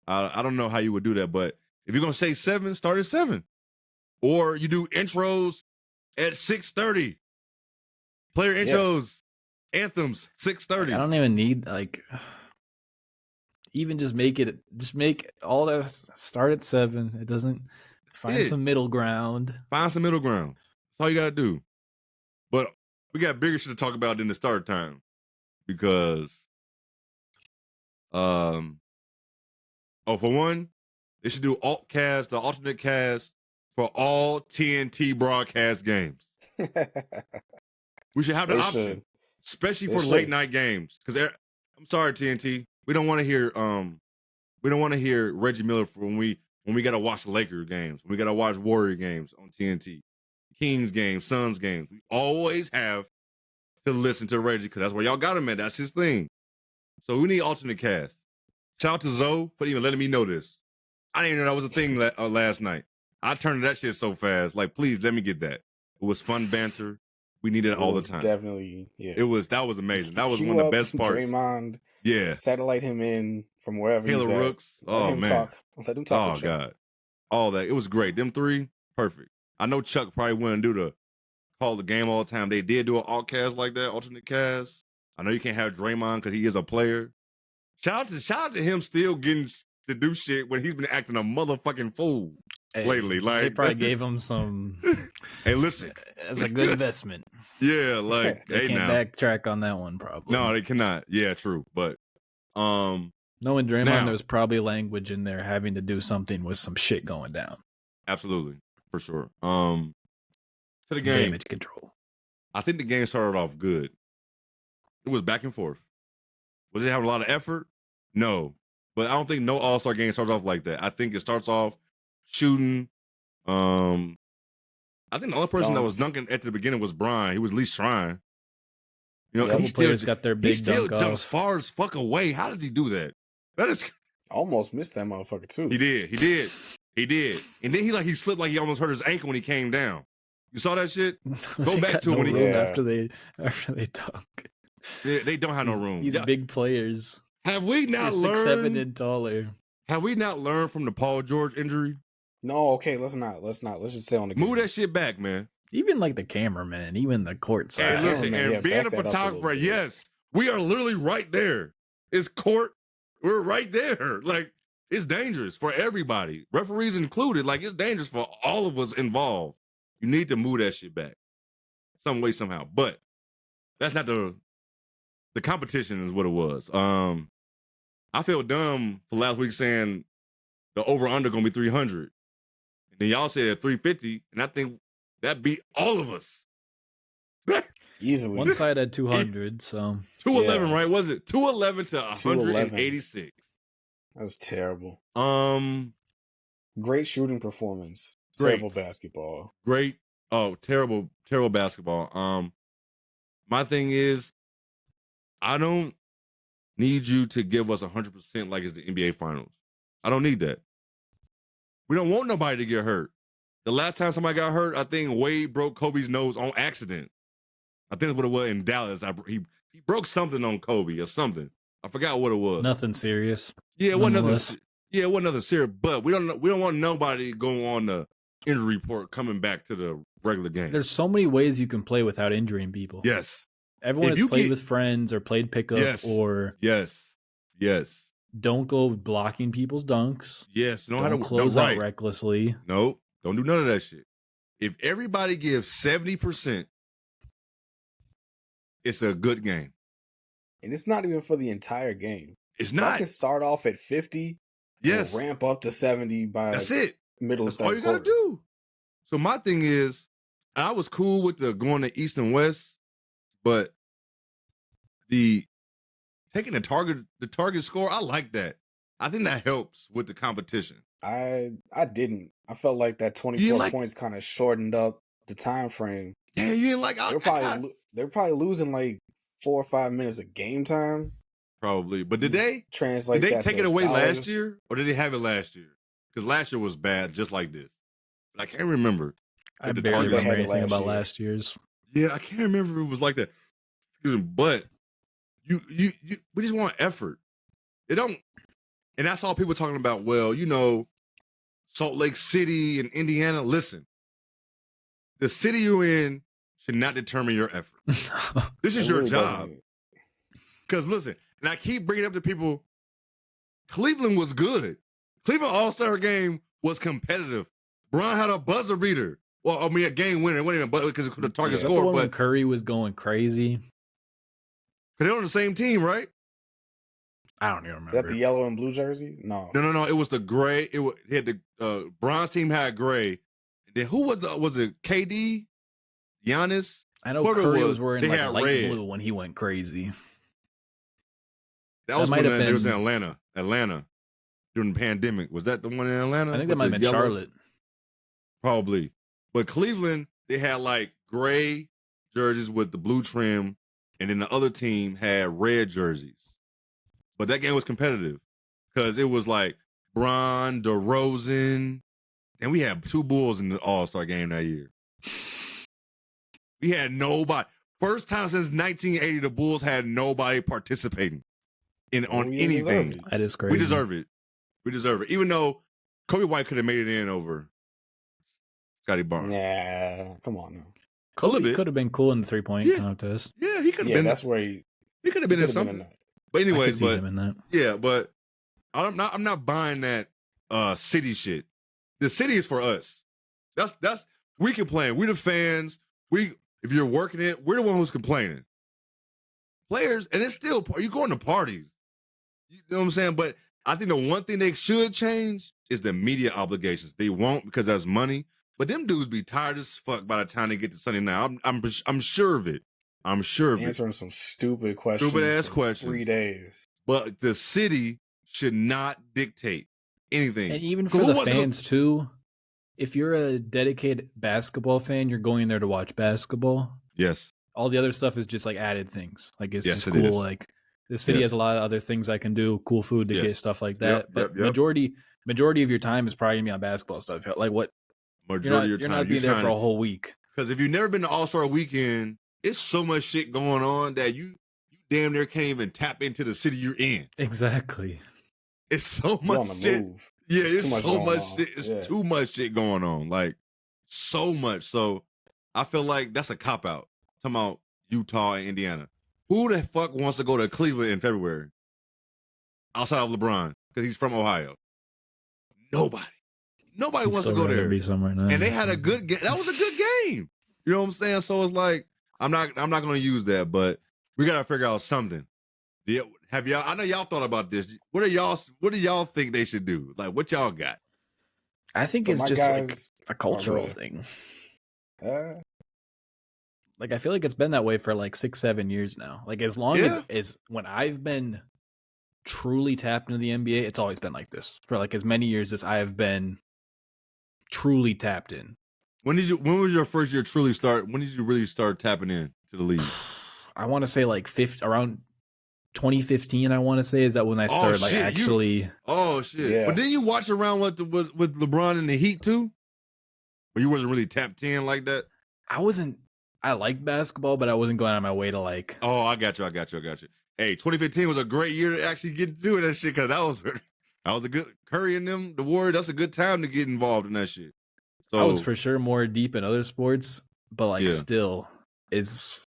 I don't know how you would do that. But if you're going to say 7, start at 7. Or you do intros at 6:30. Player intros, anthems, 6:30. I don't even need even just make all that start at 7. It doesn't. Find some middle ground. Find some middle ground. That's all you got to do. But we got bigger shit to talk about than the start time. Because, for one, they should do the alternate cast for all TNT broadcast games. We should have the option. Especially for late night games. Because, I'm sorry, TNT. We don't want to hear Reggie Miller when we got to watch Lakers games, when we got to watch Warrior games on TNT, Kings games, Suns games. We always have to listen to Reggie because that's where y'all got him at. That's his thing. So we need alternate cast. Shout out to Zoe for even letting me know this. I didn't even know that was a thing last night. I turned to that shit so fast. Like, please let me get that. It was fun banter. We needed it all the time. Definitely, yeah. That was amazing. That was one of the best parts. Draymond, yeah. Satellite him in from wherever he's at. Rooks. Oh, man. Let him talk. Oh, God. All that. It was great. Them 3, perfect. I know Chuck probably wouldn't call the game all the time. They did do an alt-cast like that, alternate cast. I know you can't have Draymond because he is a player. Shout out to him still getting to do shit when he's been acting a motherfucking fool lately. Like, they probably gave him some. Hey, listen. It's a good investment. Yeah, like they can't backtrack on that one, probably. No, they cannot. Yeah, true. But knowing Draymond, there's probably language in there having to do something with some shit going down. Absolutely, for sure. To the game, damage control. I think the game started off good. It was back and forth. Was it having a lot of effort? No, but I don't think no All-Star game starts off like that. I think it starts off shooting. I think the only person that was dunking at the beginning was Brian. He was at least trying. You know, a couple players got their big dunk off. He still jumps far as fuck away. How does he do that? That is almost missed that motherfucker too. He did. And then he slipped like he almost hurt his ankle when he came down. You saw that shit? Go back to when after they dunk. They don't have no room. These big players. Have we not learned 6'7" and taller? Have we not learned from the Paul George injury? No, okay, let's not. Let's just stay on the game. Move that shit back, man. Even like the cameraman, even the court side. And listen, being a photographer, yes, we are literally right there. It's court. We're right there. Like, it's dangerous for everybody, referees included. Like, it's dangerous for all of us involved. You need to move that shit back some way, somehow. But that's not the competition is what it was. I feel dumb for last week saying the over-under going to be 300. And then y'all said 350, and I think that beat all of us. Easily. One side had 200, so 211, right? Was it 211 to 186? That was terrible. Great shooting performance. Terrible basketball. Terrible basketball. My thing is, I don't need you to give us 100% like it's the NBA Finals. I don't need that. We don't want nobody to get hurt. The last time somebody got hurt, I think Wade broke Kobe's nose on accident. I think that's what it was in Dallas. He broke something on Kobe or something. I forgot what it was. Nothing serious. Yeah, it wasn't nothing. Yeah, it wasn't nothing serious. But we don't want nobody going on the injury report coming back to the regular game. There's so many ways you can play without injuring people. Yes. Everyone has played with friends or played pickup or yes. Don't go blocking people's dunks. Yes. Don't close out recklessly. No, don't do none of that shit. If everybody gives 70%, it's a good game. And it's not even for the entire game. It's not. I can start off at 50 and ramp up to 70 by That's it. Middle That's of third all you got to do. So my thing is, I was cool with the going to East and West, but the taking the target score, I like that. I think that helps with the competition. I didn't. I felt like that 24 points kind of shortened up the time frame. Yeah, you didn't like. They're probably losing like 4 or 5 minutes of game time. Probably, but did they translate? Did they that take to it away dollars? last year, or did they have it last year? Because last year was bad, just like this. But I can't remember. I barely remember anything about last year's. Yeah, I can't remember if it was like that. But we just want effort. It don't, and that's all people talking about. Well, Salt Lake City and Indiana. Listen, the city you're in should not determine your effort. This is your job. Because listen, and I keep bringing up to people, Cleveland was good. Cleveland All-Star game was competitive. Bron had a buzzer beater. Well, I mean, a game winner. It wasn't even because of the target score. But when Curry was going crazy. Because they're on the same team, right? I don't even remember. Is that the yellow and blue jersey? No. It was the gray. It had the Bron's team had gray. And then who was it? KD? Giannis? I know Curry was wearing like light blue when he went crazy. That was when they was in Atlanta during the pandemic. Was that the one in Atlanta? I think that might have been Charlotte. Probably. But Cleveland, they had like gray jerseys with the blue trim, and then the other team had red jerseys. But that game was competitive because it was like Bron, DeRozan, and we had 2 Bulls in the All-Star game that year. We had nobody. First time since 1980, the Bulls had nobody participating on anything. That is crazy. We deserve it. We deserve it. Even though Kobe White could have made it in over Scotty Barnes. Yeah, come on now. Kobe could have been cool in the 3-point contest. Yeah, he could have been. That's where he could have been in something. But anyways, him in that. Yeah, but I'm not buying that city shit. The city is for us. That's we complain. We're the fans. If you're working it, we're the one who's complaining. Players, and it's still, you going to parties. You know what I'm saying? But I think the one thing they should change is the media obligations. They won't because that's money. But them dudes be tired as fuck by the time they get to Sunday night. I'm sure of it. I'm sure of it. Answering some stupid questions. Stupid ass questions. 3 days. But the city should not dictate anything. And even for the fans too, if you're a dedicated basketball fan, you're going there to watch basketball. Yes. All the other stuff is just like added things. Like it's just cool. Like the city has a lot of other things I can do, cool food to get, stuff like that. But majority of your time is probably gonna be on basketball stuff. Like what? Majority of your you're time, not being there for a whole week. Because if you've never been to All-Star Weekend, it's so much shit going on that you damn near can't even tap into the city you're in. Exactly. It's so much shit. Move. Yeah, it's so much shit. It's too much shit going on. Like so much. So I feel like that's a cop out. Talking about Utah and Indiana. Who the fuck wants to go to Cleveland in February? Outside of LeBron, because he's from Ohio. Nobody wants to go there. And they had a good game. That was a good game. You know what I'm saying? So it's like I'm not going to use that, but we got to figure out something. Have y'all? I know y'all thought about this. What do y'all think they should do? Like, what y'all got? I think it's just like a cultural thing. Like I feel like it's been that way for like 6-7 years now. Like as long as when I've been truly tapped into the NBA, it's always been like this for like as many years as I have been truly tapped in. When was your first year truly start? When did you really start tapping in to the league? I want to say like around 2015. I want to say is that when I started actually. Oh shit! Yeah. But didn't you watch around with LeBron and the Heat too? But you wasn't really tapped in like that. I like basketball, but I wasn't going out of my way to like. Oh, I got you. Hey, 2015 was a great year to actually get to do that shit because that was a good Curry and them, the Warriors. That's a good time to get involved in that shit. So I was for sure more deep in other sports, but like still is,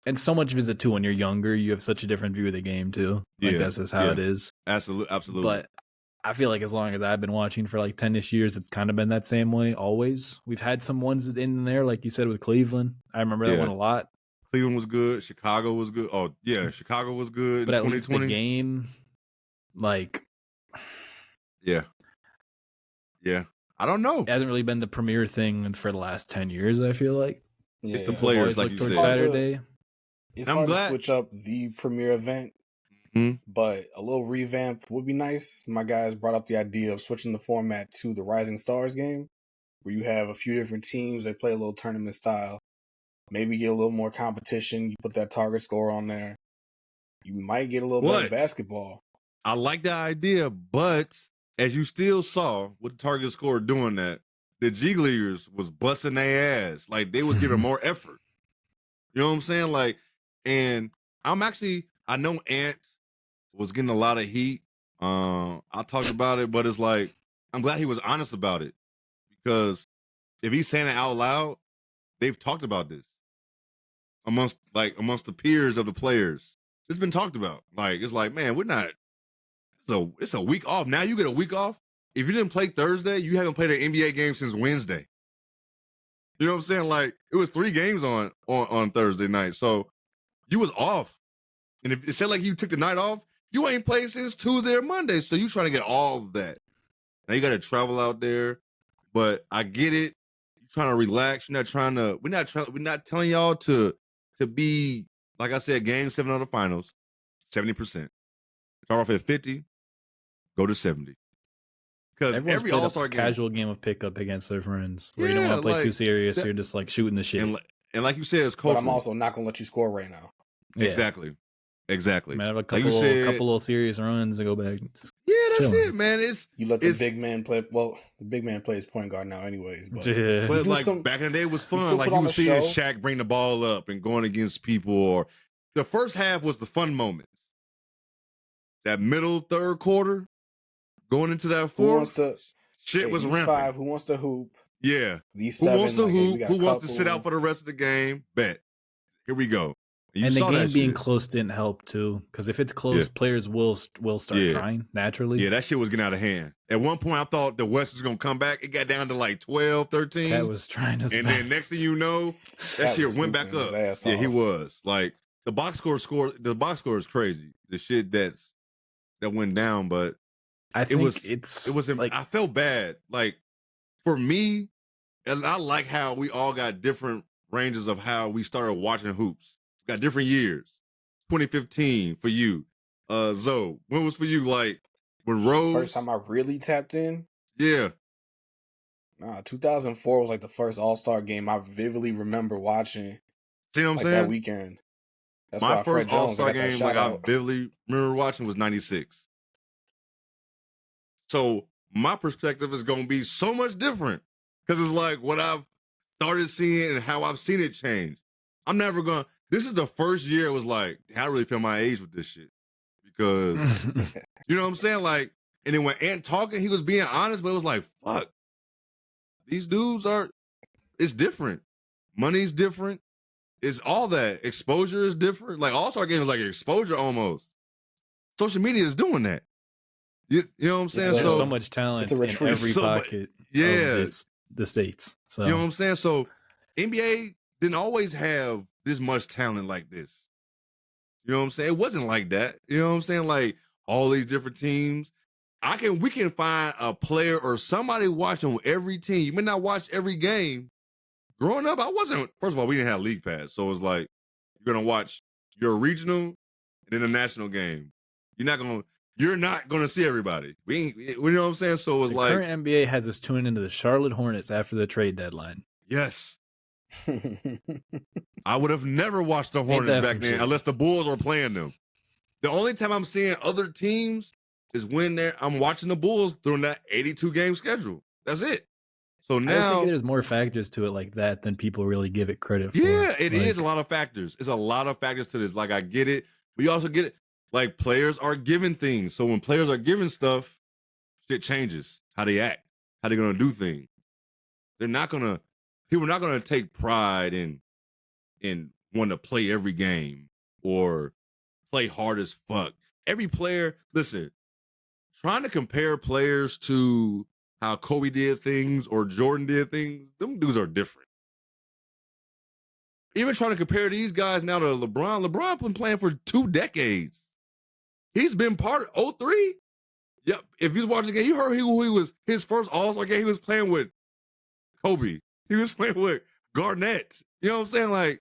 and so much of it too when you're younger, you have such a different view of the game too. Like that's just how it is. Absolutely. But I feel like as long as I've been watching for like 10-ish years, it's kind of been that same way always. We've had some ones in there, like you said, with Cleveland. I remember that one a lot. Cleveland was good. Chicago was good. Oh, yeah, Chicago was good but in at 2020. least the game Like, yeah. I don't know. It hasn't really been the premier thing for the last 10 years, I feel like. It's the players, like you said. Saturday. It's hard to switch up the premier event, but a little revamp would be nice. My guys brought up the idea of switching the format to the Rising Stars game, where you have a few different teams that play a little tournament style. Maybe get a little more competition. You put that target score on there. You might get a little better basketball. I like that idea, but as you still saw with the target score doing that, the G Leaguers was busting their ass. Like, they was giving more effort. You know what I'm saying? Like, and I know Ant was getting a lot of heat. I talked about it, but it's like, I'm glad he was honest about it, because if he's saying it out loud, they've talked about this amongst the peers of the players. It's been talked about. Like, it's like, man, it's a week off. Now you get a week off. If you didn't play Thursday, you haven't played an NBA game since Wednesday. You know what I'm saying? Like, it was 3 games on Thursday night. So you was off. And if it said like you took the night off, you ain't played since Tuesday or Monday. So you trying to get all of that. Now you got to travel out there. But I get it. You're trying to relax. We're not telling y'all to be, like I said, game 7 of the finals, 70%. Start off at 50, go to 70. Because every All-Star game, casual game of pickup against their friends, where you don't want to play too serious. You're just like shooting the shit. And like you said, it's cultural. But I'm also not gonna let you score right now. Yeah. Exactly. Man, have a couple of serious runs and go back. That's it, man. You let the big man play. Well, the big man plays point guard now, anyways. But, but like back in the day, it was fun. Like you would see Shaq bring the ball up and going against people. Or the first half was the fun moments. That middle third quarter, going into that fourth, shit was rampant. 5, who wants to hoop? Yeah. These 7, who wants to hoop? Who wants to sit out for the rest of the game? Bet. Here we go. And the game being close didn't help too, because if it's close, players will start trying naturally. Yeah, that shit was getting out of hand. At one point, I thought the West was going to come back. It got down to like 12, 13. That was trying to. And then next thing you know, that shit went back up. Yeah, he was. Like, the box score is crazy. The shit that went down, but I felt bad. Like, for me, and I like how we all got different ranges of how we started watching hoops. Got different years. 2015 for you. Zoe, when was for you? Like, when Rose? First time I really tapped in? Yeah. 2004 was like the first All-Star game I vividly remember watching. See what I'm saying? That weekend. That's my first All-Star game, like, I vividly remember watching was 96. So my perspective is going to be so much different, because it's like what I've started seeing and how I've seen it change. I'm never going to. This is the first year it was like, I really feel my age with this shit. Because, you know what I'm saying? Like, and then when Ant talking, he was being honest, but it was like, fuck. These dudes it's different. Money's different. It's all that. Exposure is different. Like, All-Star Game is like exposure almost. Social media is doing that. You know what I'm saying? There's so much talent in every pocket of the States. So. You know what I'm saying? So, NBA didn't always have this much talent like this. You know what I'm saying? It wasn't like that. You know what I'm saying? Like, all these different teams. We can find a player or somebody watching every team. You may not watch every game. Growing up, first of all, we didn't have League Pass. So it's like, you're going to watch your regional and then the national game. You're not going to see everybody. You know what I'm saying? So it's like, current NBA has us tuning into the Charlotte Hornets after the trade deadline. Yes. I would have never watched the Hornets back then unless the Bulls were playing them. The only time I'm seeing other teams is when I'm watching the Bulls during that 82-game schedule. That's it. So now, I think there's more factors to it like that than people really give it credit for. Yeah, it is a lot of factors. It's a lot of factors to this. Like, I get it. We also get it. Like, players are given things. So when players are given stuff, shit changes. How they act. How they're going to do things. People are not going to take pride in wanting to play every game or play hard as fuck. Every player, listen, trying to compare players to how Kobe did things or Jordan did things, them dudes are different. Even trying to compare these guys now to LeBron. LeBron been playing for 2 decades. He's been part of 03. Yep. If you was watching the game, you heard who he was. His first All-Star game, he was playing with Kobe. He was playing with Garnett. You know what I'm saying? Like,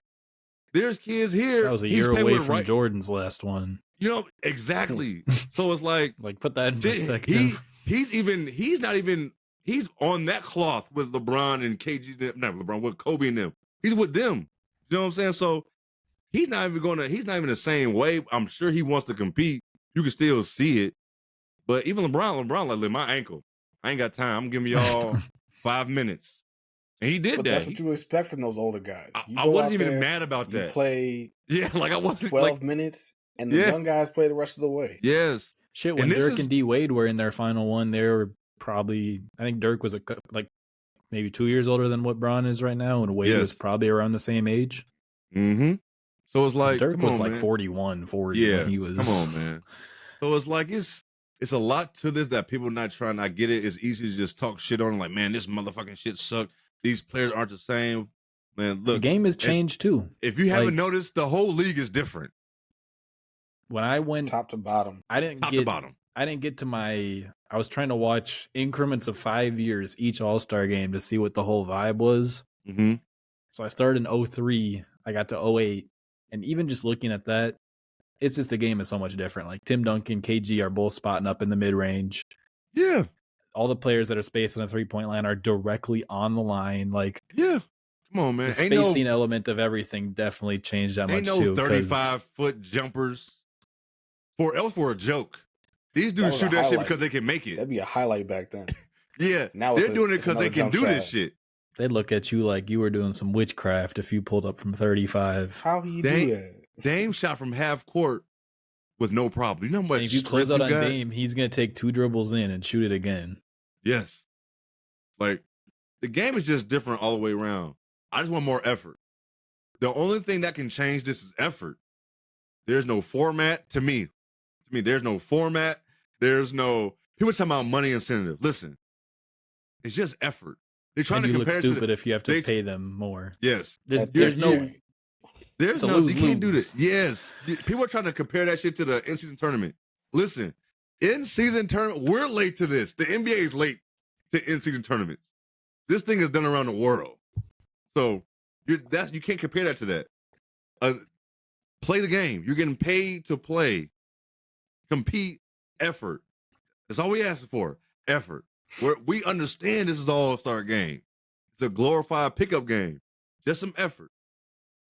there's kids here. That was a year away from Jordan's last one. You know, exactly. So it's like put that in perspective. He's on that cloth with LeBron and KG, not LeBron, with Kobe and them. He's with them. You know what I'm saying? So he's not even the same way. I'm sure he wants to compete. You can still see it. But even LeBron like, my ankle. I ain't got time. I'm giving y'all 5 minutes. And he did that. That's what you expect from those older guys. I wasn't even mad about that. You play I wasn't 12 minutes, and the young guys play the rest of the way. Yes. Shit, when Dirk and D Wade were in their final one, they were probably, I think Dirk was maybe 2 years older than what Bron is right now, and Wade was probably around the same age. Mm-hmm. So it's like Dirk was like 41, 40 when he was. Come on, man. So it's like it's a lot to this that people not trying. I get it. It's easy to just talk shit on like, man, this motherfucking shit sucked. These players aren't the same. Man, look, the game has changed too. If you haven't noticed, the whole league is different. When I went top to bottom, I didn't get to I was trying to watch increments of 5 years each All-Star game to see what the whole vibe was. Mm-hmm. So I started in 2003. I got to 2008. And even just looking at that, it's just the game is so much different. Like Tim Duncan, KG are both spotting up in the mid-range. Yeah. All the players that are spacing a three-point line are directly on the line. Like, yeah. Come on, man. The spacing element of everything definitely changed that much too. 35-foot jumpers for a joke. These dudes shoot that shit because they can make it. That'd be a highlight back then. Yeah. Now they're doing it because they can do this shit. They'd look at you like you were doing some witchcraft if you pulled up from 35. How do you do that? Dame shot from half court with no problem. You know how much if you close out on Dame, he's going to take 2 dribbles in and shoot it again. Yes. Like, the game is just different all the way around. I just want more effort. The only thing that can change this is effort. There's no format to me. There's no format. There's no people talking about money incentive. Listen, it's just effort. They're trying to compare. Look stupid if you have to pay them more. Yes, there's no. You can't do this. Yes, people are trying to compare that shit to the in-season tournament. Listen, in-season tournament, we're late to this. The NBA is late to in-season tournaments. This thing is done around the world, so you can't compare that to that. Play the game. You're getting paid to play. Compete, effort. That's all we ask for. Effort. We understand this is an all-star game. It's a glorified pickup game. Just some effort.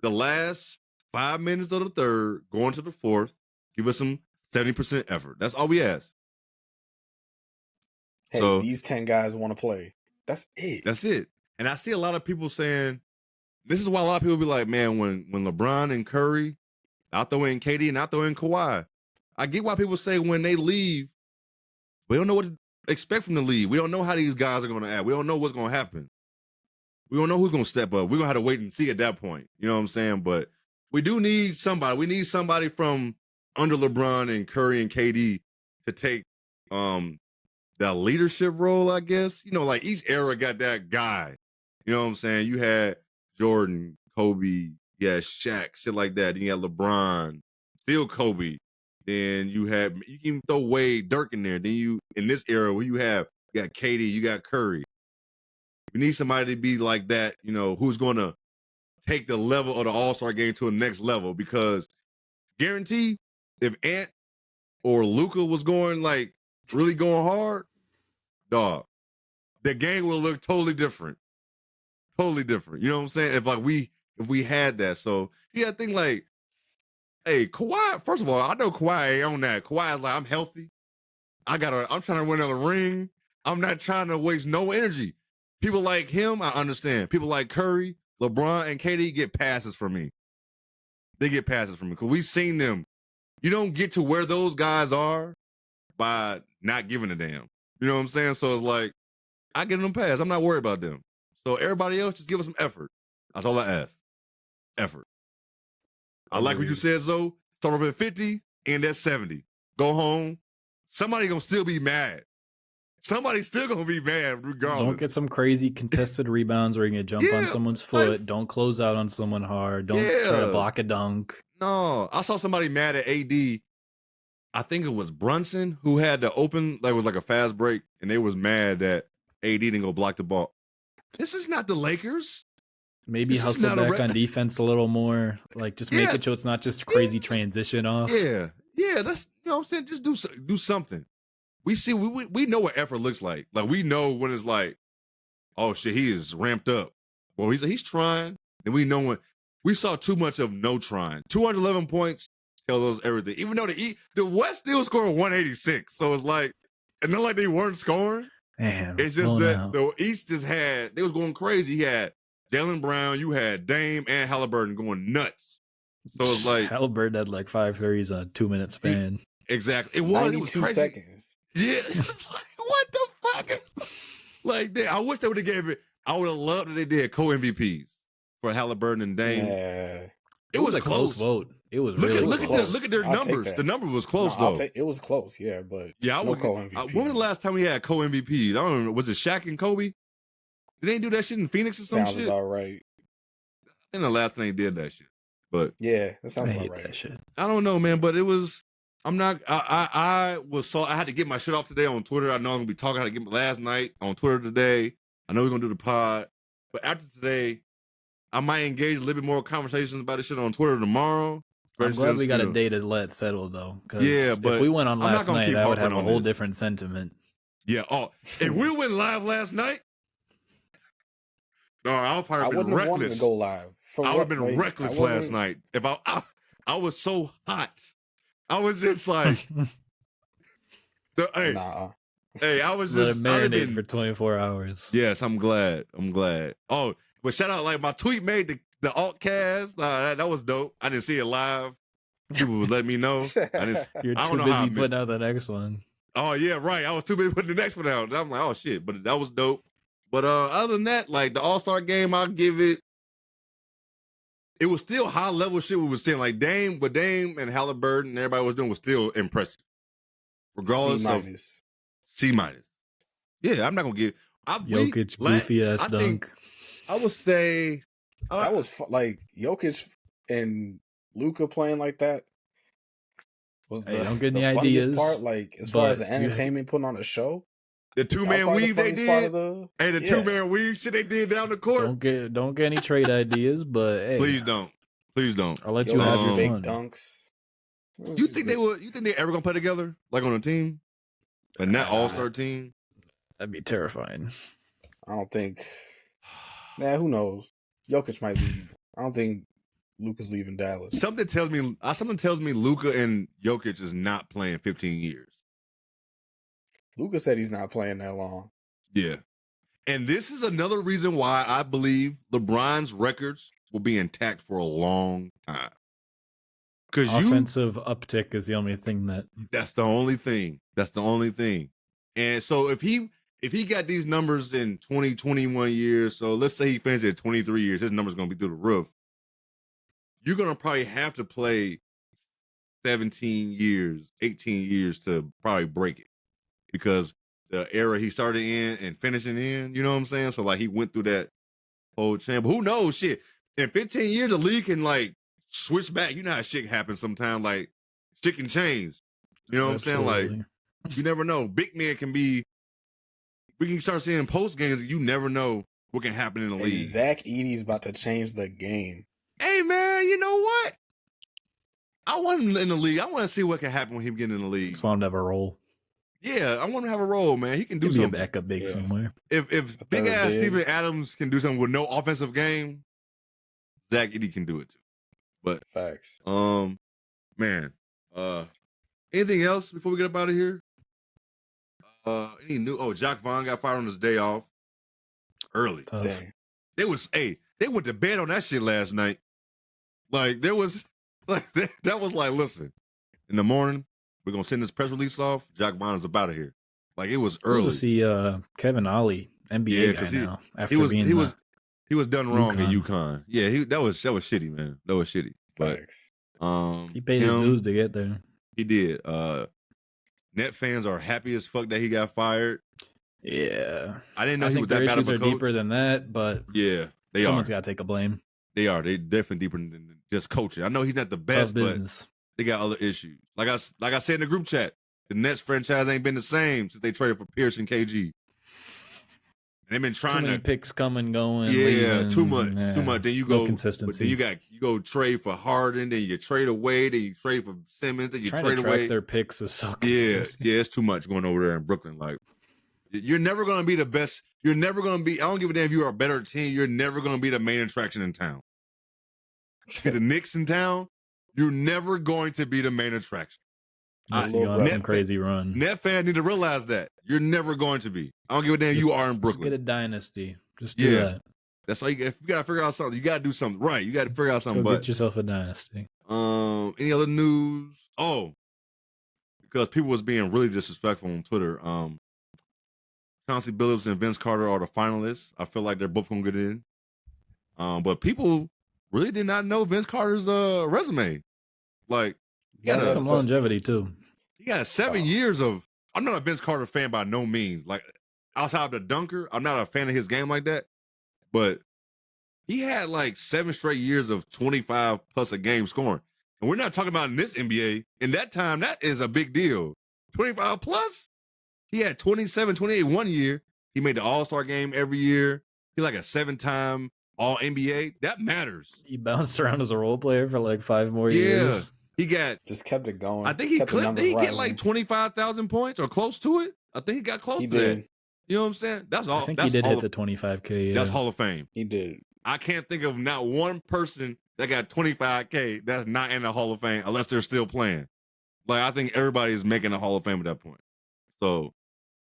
The last 5 minutes of the third, going to the fourth, give us some 70% effort. That's all we ask. Hey, so, these 10 guys want to play. That's it. That's it. And I see a lot of people saying, this is why a lot of people be like, man, when LeBron and Curry, I'll throw in KD and I'll throw in Kawhi. I get why people say when they leave, we don't know what to expect from the league. We don't know how these guys are going to act. We don't know what's going to happen. We don't know who's going to step up. We're going to have to wait and see at that point. You know what I'm saying? But we do need somebody. We need somebody from under LeBron and Curry and KD to take that leadership role, I guess. You know, like each era got that guy. You know what I'm saying? You had Jordan, Kobe, yeah, Shaq, shit like that. Then you had LeBron, still Kobe. Then you can even throw Wade, Dirk in there. Then you, in this era where you got KD, you got Curry. You need somebody to be like that, you know, who's going to take the level of the All-Star game to the next level. Because guarantee, if Ant or Luka was going like really going hard, dog, the game will look totally different. Totally different. You know what I'm saying? If we had that. So yeah, I think like, hey, Kawhi, first of all, I know Kawhi ain't on that. Kawhi is like, I'm healthy. I'm trying to win another ring. I'm not trying to waste no energy. People like him, I understand. People like Curry, LeBron, and KD get passes from me. They get passes from me because we've seen them. You don't get to where those guys are by not giving a damn. You know what I'm saying? So it's like, I give them a pass. I'm not worried about them. So everybody else, just give us some effort. That's all I ask. Effort. I like what you said, Zoe. Start off at 50, end at 70. Go home. Somebody gonna still be mad. Somebody's still gonna be mad regardless. Don't get some crazy contested rebounds where you're gonna jump on someone's foot. Don't close out on someone hard. Don't try to block a dunk. No, I saw somebody mad at AD. I think it was Brunson who had the open, like it was like a fast break, and they was mad that AD didn't go block the ball. This is not the Lakers. Maybe hustle back on defense a little more. Like, just make it so it's not just crazy transition off. Yeah. That's, you know what I'm saying. Just do something. We know what effort looks like. Like, we know when it's like, oh shit, he is ramped up. Well, he's trying, and we know when we saw too much of no trying. 211 points tells us everything. Even though the West still scored 186, so it's like, and not like they weren't scoring. Damn, it's just that the East just they was going crazy. You had Jaylen Brown, you had Dame and Halliburton going nuts. So it's like Halliburton had like 5 threes on a 2-minute span. Exactly. It was crazy. Seconds. Yeah. It's like, what the fuck? Like, I wish they would have gave it. I would have loved that they did co-MVPs for Halliburton and Dame. Yeah. It was a close vote. It was really close. Look at their numbers. The number was close, though. It was close, yeah, but yeah, no co-MVP. When was the last time we had co-MVPs? I don't know. Was it Shaq and Kobe? Did they do that shit in Phoenix or some shit? Sounds about right. I think the last time they did that shit. But yeah, that sounds about right. That shit. I don't know, man, but it was. I had to get my shit off today on Twitter. I know I'm gonna be talking. I had to get last night on Twitter today. I know we're gonna do the pod, but after today, I might engage a little bit more conversations about this shit on Twitter tomorrow. I'm glad we got a day to let settle though. Yeah, but if we went on last night, I would have a whole different sentiment. Yeah. Oh, if we went live last night, no, I would probably been reckless. Wanted to go live. I would have been reckless last night. If I was so hot. I was just like, hey, I was just marinate for 24 hours. Yes, I'm glad. Oh, but shout out, like my tweet made the alt cast. That was dope. I didn't see it live. People would let me know. You're too busy putting out the next one. Oh yeah, right. I was too busy putting the next one out. I'm like, oh shit. But that was dope. But other than that, like the All-Star game, I'll give it. It was still high level shit we was seeing. Like Dame and Halliburton and everybody was doing was still impressive. Regardless of C-. Yeah, I'm not gonna give Jokic goofy ass dunk. I would say that was like Jokic and Luka playing like that. Was don't get any ideas. Part, like as far as the entertainment, putting on a show. The 2-man weave they did, and the 2-man weave shit they did down the court. Don't get any trade ideas, but hey, please don't. I'll let you have your fun. Dunks. You think they ever gonna play together, like on a team, a not All-Star team? That'd be terrifying. I don't think. Who knows? Jokic might leave. I don't think Luka's leaving Dallas. Something tells me Luka and Jokic is not playing 15 years. Luka said he's not playing that long. Yeah. And this is another reason why I believe LeBron's records will be intact for a long time. Because offensive uptick is the only thing that's the only thing. And so if he got these numbers in 20, 21 years, so let's say he finished at 23 years, his number's going to be through the roof. You're going to probably have to play 17 years, 18 years to probably break it. Because the era he started in and finishing in, you know what I'm saying? So, like, he went through that whole champ. Who knows? Shit. In 15 years, the league can, like, switch back. You know how shit happens sometimes. Like, shit can change. You know what I'm saying? Like, you never know. Big men can be... We can start seeing post games. You never know what can happen in the league. Zach Edey's about to change the game. Hey, man, you know what? I want him in the league. I want to see what can happen with him getting in the league. Just want him to have a role. Yeah, I want him to have a role, man. He can do something. Be a backup big somewhere. If big ass Steven Adams can do something with no offensive game, Zach Edey can do it too. But facts. Man. Anything else before we get up out of here? Any new? Oh, Jacques Vaughn got fired on his day off. Early. Dang. They went to bed on that shit last night. Like there was, like that was like, listen, in the morning we're gonna send this press release off. Jacques Vaughn is up out of here. Like it was early. To see Kevin Ollie, NBA guy now. After he was done wrong at UConn. Yeah, that was shitty, man. That was shitty. But he paid his dues to get there. He did. Net fans are happy as fuck that he got fired. Yeah, I didn't know he was that bad of a coach. Issues are deeper than that, but yeah, someone's got to take a blame. They are. They definitely deeper than just coaching. I know he's not the best, but they got other issues. Like I said in the group chat, the Nets franchise ain't been the same since they traded for Pierce and KG. They've been trying too many picks coming, going, yeah, leaving. too much. Then you go consistency. But then you go trade for Harden, then you trade away, then you trade for Simmons, then you trying trade to track away. their picks is so confusing. Yeah, it's too much going over there in Brooklyn. Like, you're never gonna be the best. You're never gonna be. I don't give a damn if you're a better team. You're never gonna be the main attraction in town. Be the Knicks in town. You're never going to be the main attraction. You on some crazy run. Net fans need to realize that you're never going to be. I don't give a damn. You are in Brooklyn. Just get a dynasty. Just do that. That's all you got. If you gotta figure out something, you gotta do something right. You gotta figure out something. Go get yourself a dynasty. Any other news? Oh, because people was being really disrespectful on Twitter. Chauncey Billups and Vince Carter are the finalists. I feel like they're both gonna get in. But people really did not know Vince Carter's resume. Like, he got some longevity too. He got 7 years of. I'm not a Vince Carter fan by no means. Like, outside of the dunker, I'm not a fan of his game like that. But he had like 7 straight years of 25 plus a game scoring. And we're not talking about in this NBA. In that time, that is a big deal. 25 plus? He had 27, 28 one year. He made the All-Star game every year. He's like a 7-time All-NBA. That matters. He bounced around as a role player for like 5 more years. Yeah. He got just kept it going. I think he clipped. Did he get like 25,000 points or close to it? I think he got close to that. You know what I'm saying? That's all. I think he did hit the 25K. Yeah. That's Hall of Fame. He did. I can't think of not one person that got 25K that's not in the Hall of Fame unless they're still playing. Like, I think everybody is making the Hall of Fame at that point. So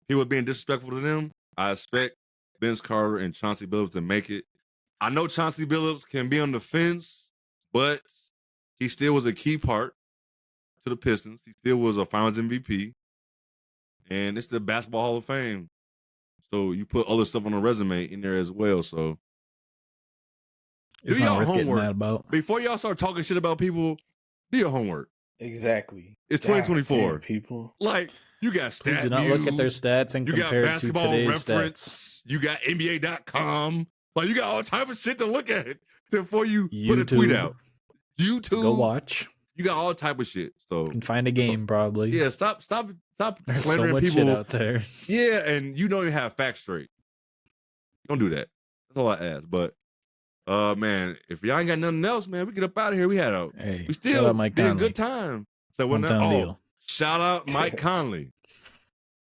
he was being disrespectful to them. I expect Vince Carter and Chauncey Billups to make it. I know Chauncey Billups can be on the fence, but he still was a key part to the Pistons. He still was a Finals MVP. And it's the Basketball Hall of Fame. So you put other stuff on the resume in there as well. So do y'all homework. Before y'all start talking shit about people, do your homework. Exactly. It's 2024. Damn, people. Like, you got stats. Do not look at their stats and compare it to today's stats. You got NBA.com. Like, you got all type of shit to look at before you put a tweet out. YouTube. Go watch. You got all type of shit. So you can find a game probably. Yeah, stop There's slandering so much people shit out there. Yeah, and you don't even have facts straight. Don't do that. That's all I ask. But man, if y'all ain't got nothing else, man, we get up out of here. We still did a good time. So shout out Mike Conley.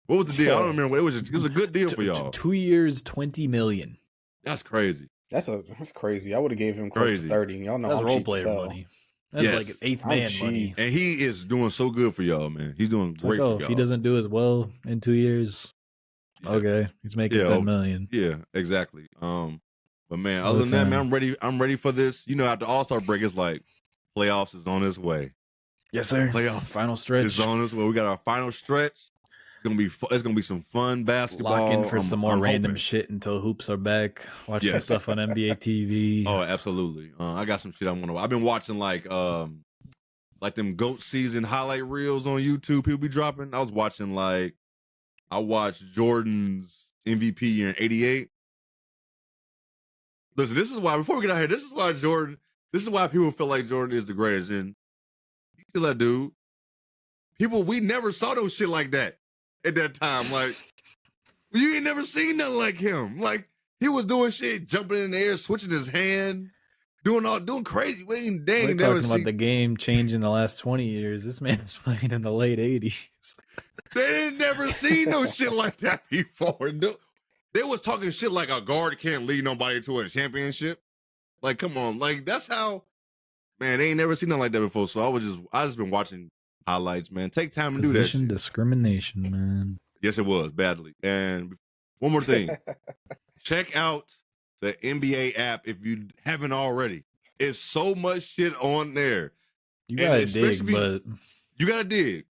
What was the deal? I don't remember. It was a good deal for y'all. 2 years, $20 million. That's crazy. That's crazy. I would have gave him close to 30. Y'all know that's I'm role cheap player money. That's like eighth man money. And he is doing so good for y'all, man. He's doing great for y'all. If he doesn't do as well in 2 years, okay, he's making $10 million. Yeah, exactly. But man, other than that, man, I'm ready for this. You know, after All-Star break, it's like playoffs is on its way. Yes, sir. Playoffs. Final stretch. It's on its way. We got our final stretch. It's gonna be some fun basketball. Lock in for some more random shit until hoops are back. Watch some stuff on NBA TV. Oh, absolutely. I got some shit I'm gonna. I've been watching like them GOAT season highlight reels on YouTube. People be dropping. I watched Jordan's MVP year in '88. Listen, this is why. Before we get out here, this is why people feel like Jordan is the greatest. And you still that dude. We never saw no shit like that at that time. Like, you ain't never seen nothing like him. Like, he was doing shit, jumping in the air, switching his hands, doing crazy. We're talking about the game changing the last 20 years. This man was playing in the late 80s. They ain't never seen no shit like that before. They was talking shit like a guard can't lead nobody to a championship. Like, come on. Like, that's how, man, they ain't never seen nothing like that before. So I just been watching highlights, man. Take time to do that. Position discrimination, man. Yes, it was badly. And one more thing. Check out the NBA app if you haven't already. It's so much shit on there. You gotta dig, but you gotta dig.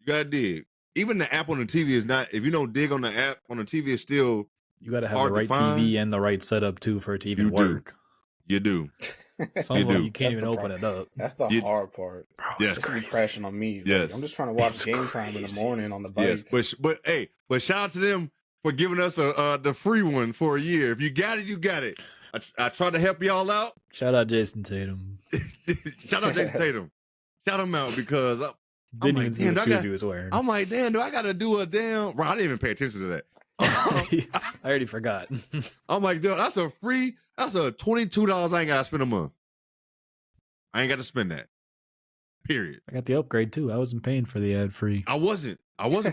You gotta dig. Even the app on the TV is not. If you don't dig on the app on the TV, it's still. You gotta have the right TV and the right setup too for it to even work. You do. Some of them you can't even open it up. That's the hard part. Bro, yes, it's crashing on me. Yes, I'm just trying to watch Game Time in the morning on the bike. Yes, but shout out to them for giving us the free one for a year. If you got it, you got it. I tried to help y'all out. Shout out Jason Tatum. Shout out Jason Tatum. Shout him out because Didn't even see what shoes he was wearing. I'm like, damn, do I got to do a damn? Bro, I didn't even pay attention to that. I already forgot. I'm like, dude, that's a $22 I ain't got to spend a month. I ain't got to spend that. Period. I got the upgrade too. I wasn't paying for the ad free. I wasn't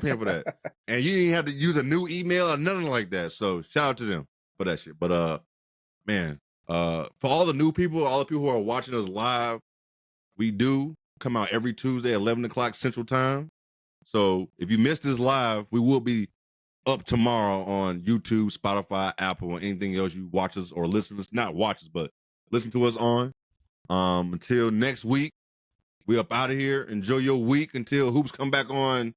paying for that. And you didn't have to use a new email or nothing like that. So shout out to them for that shit. But man, for all the new people, all the people who are watching us live, we do come out every Tuesday at 11 o'clock Central Time. So if you missed this live, we will be up tomorrow on YouTube, Spotify, Apple, and anything else you watch us or listen to us, not watch us, but listen to us on. Until next week, we up out of here. Enjoy your week until Hoops come back on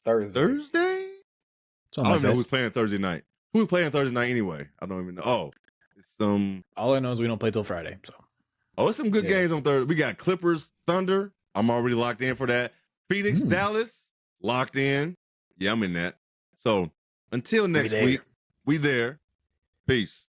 Thursday? I don't even know who's playing Thursday night. Who's playing Thursday night anyway? I don't even know. Oh, it's some. All I know is we don't play till Friday. So. Oh, it's some good games on Thursday. We got Clippers, Thunder. I'm already locked in for that. Phoenix, Dallas, locked in. Yeah, I'm in that. So until next week, we there. Peace.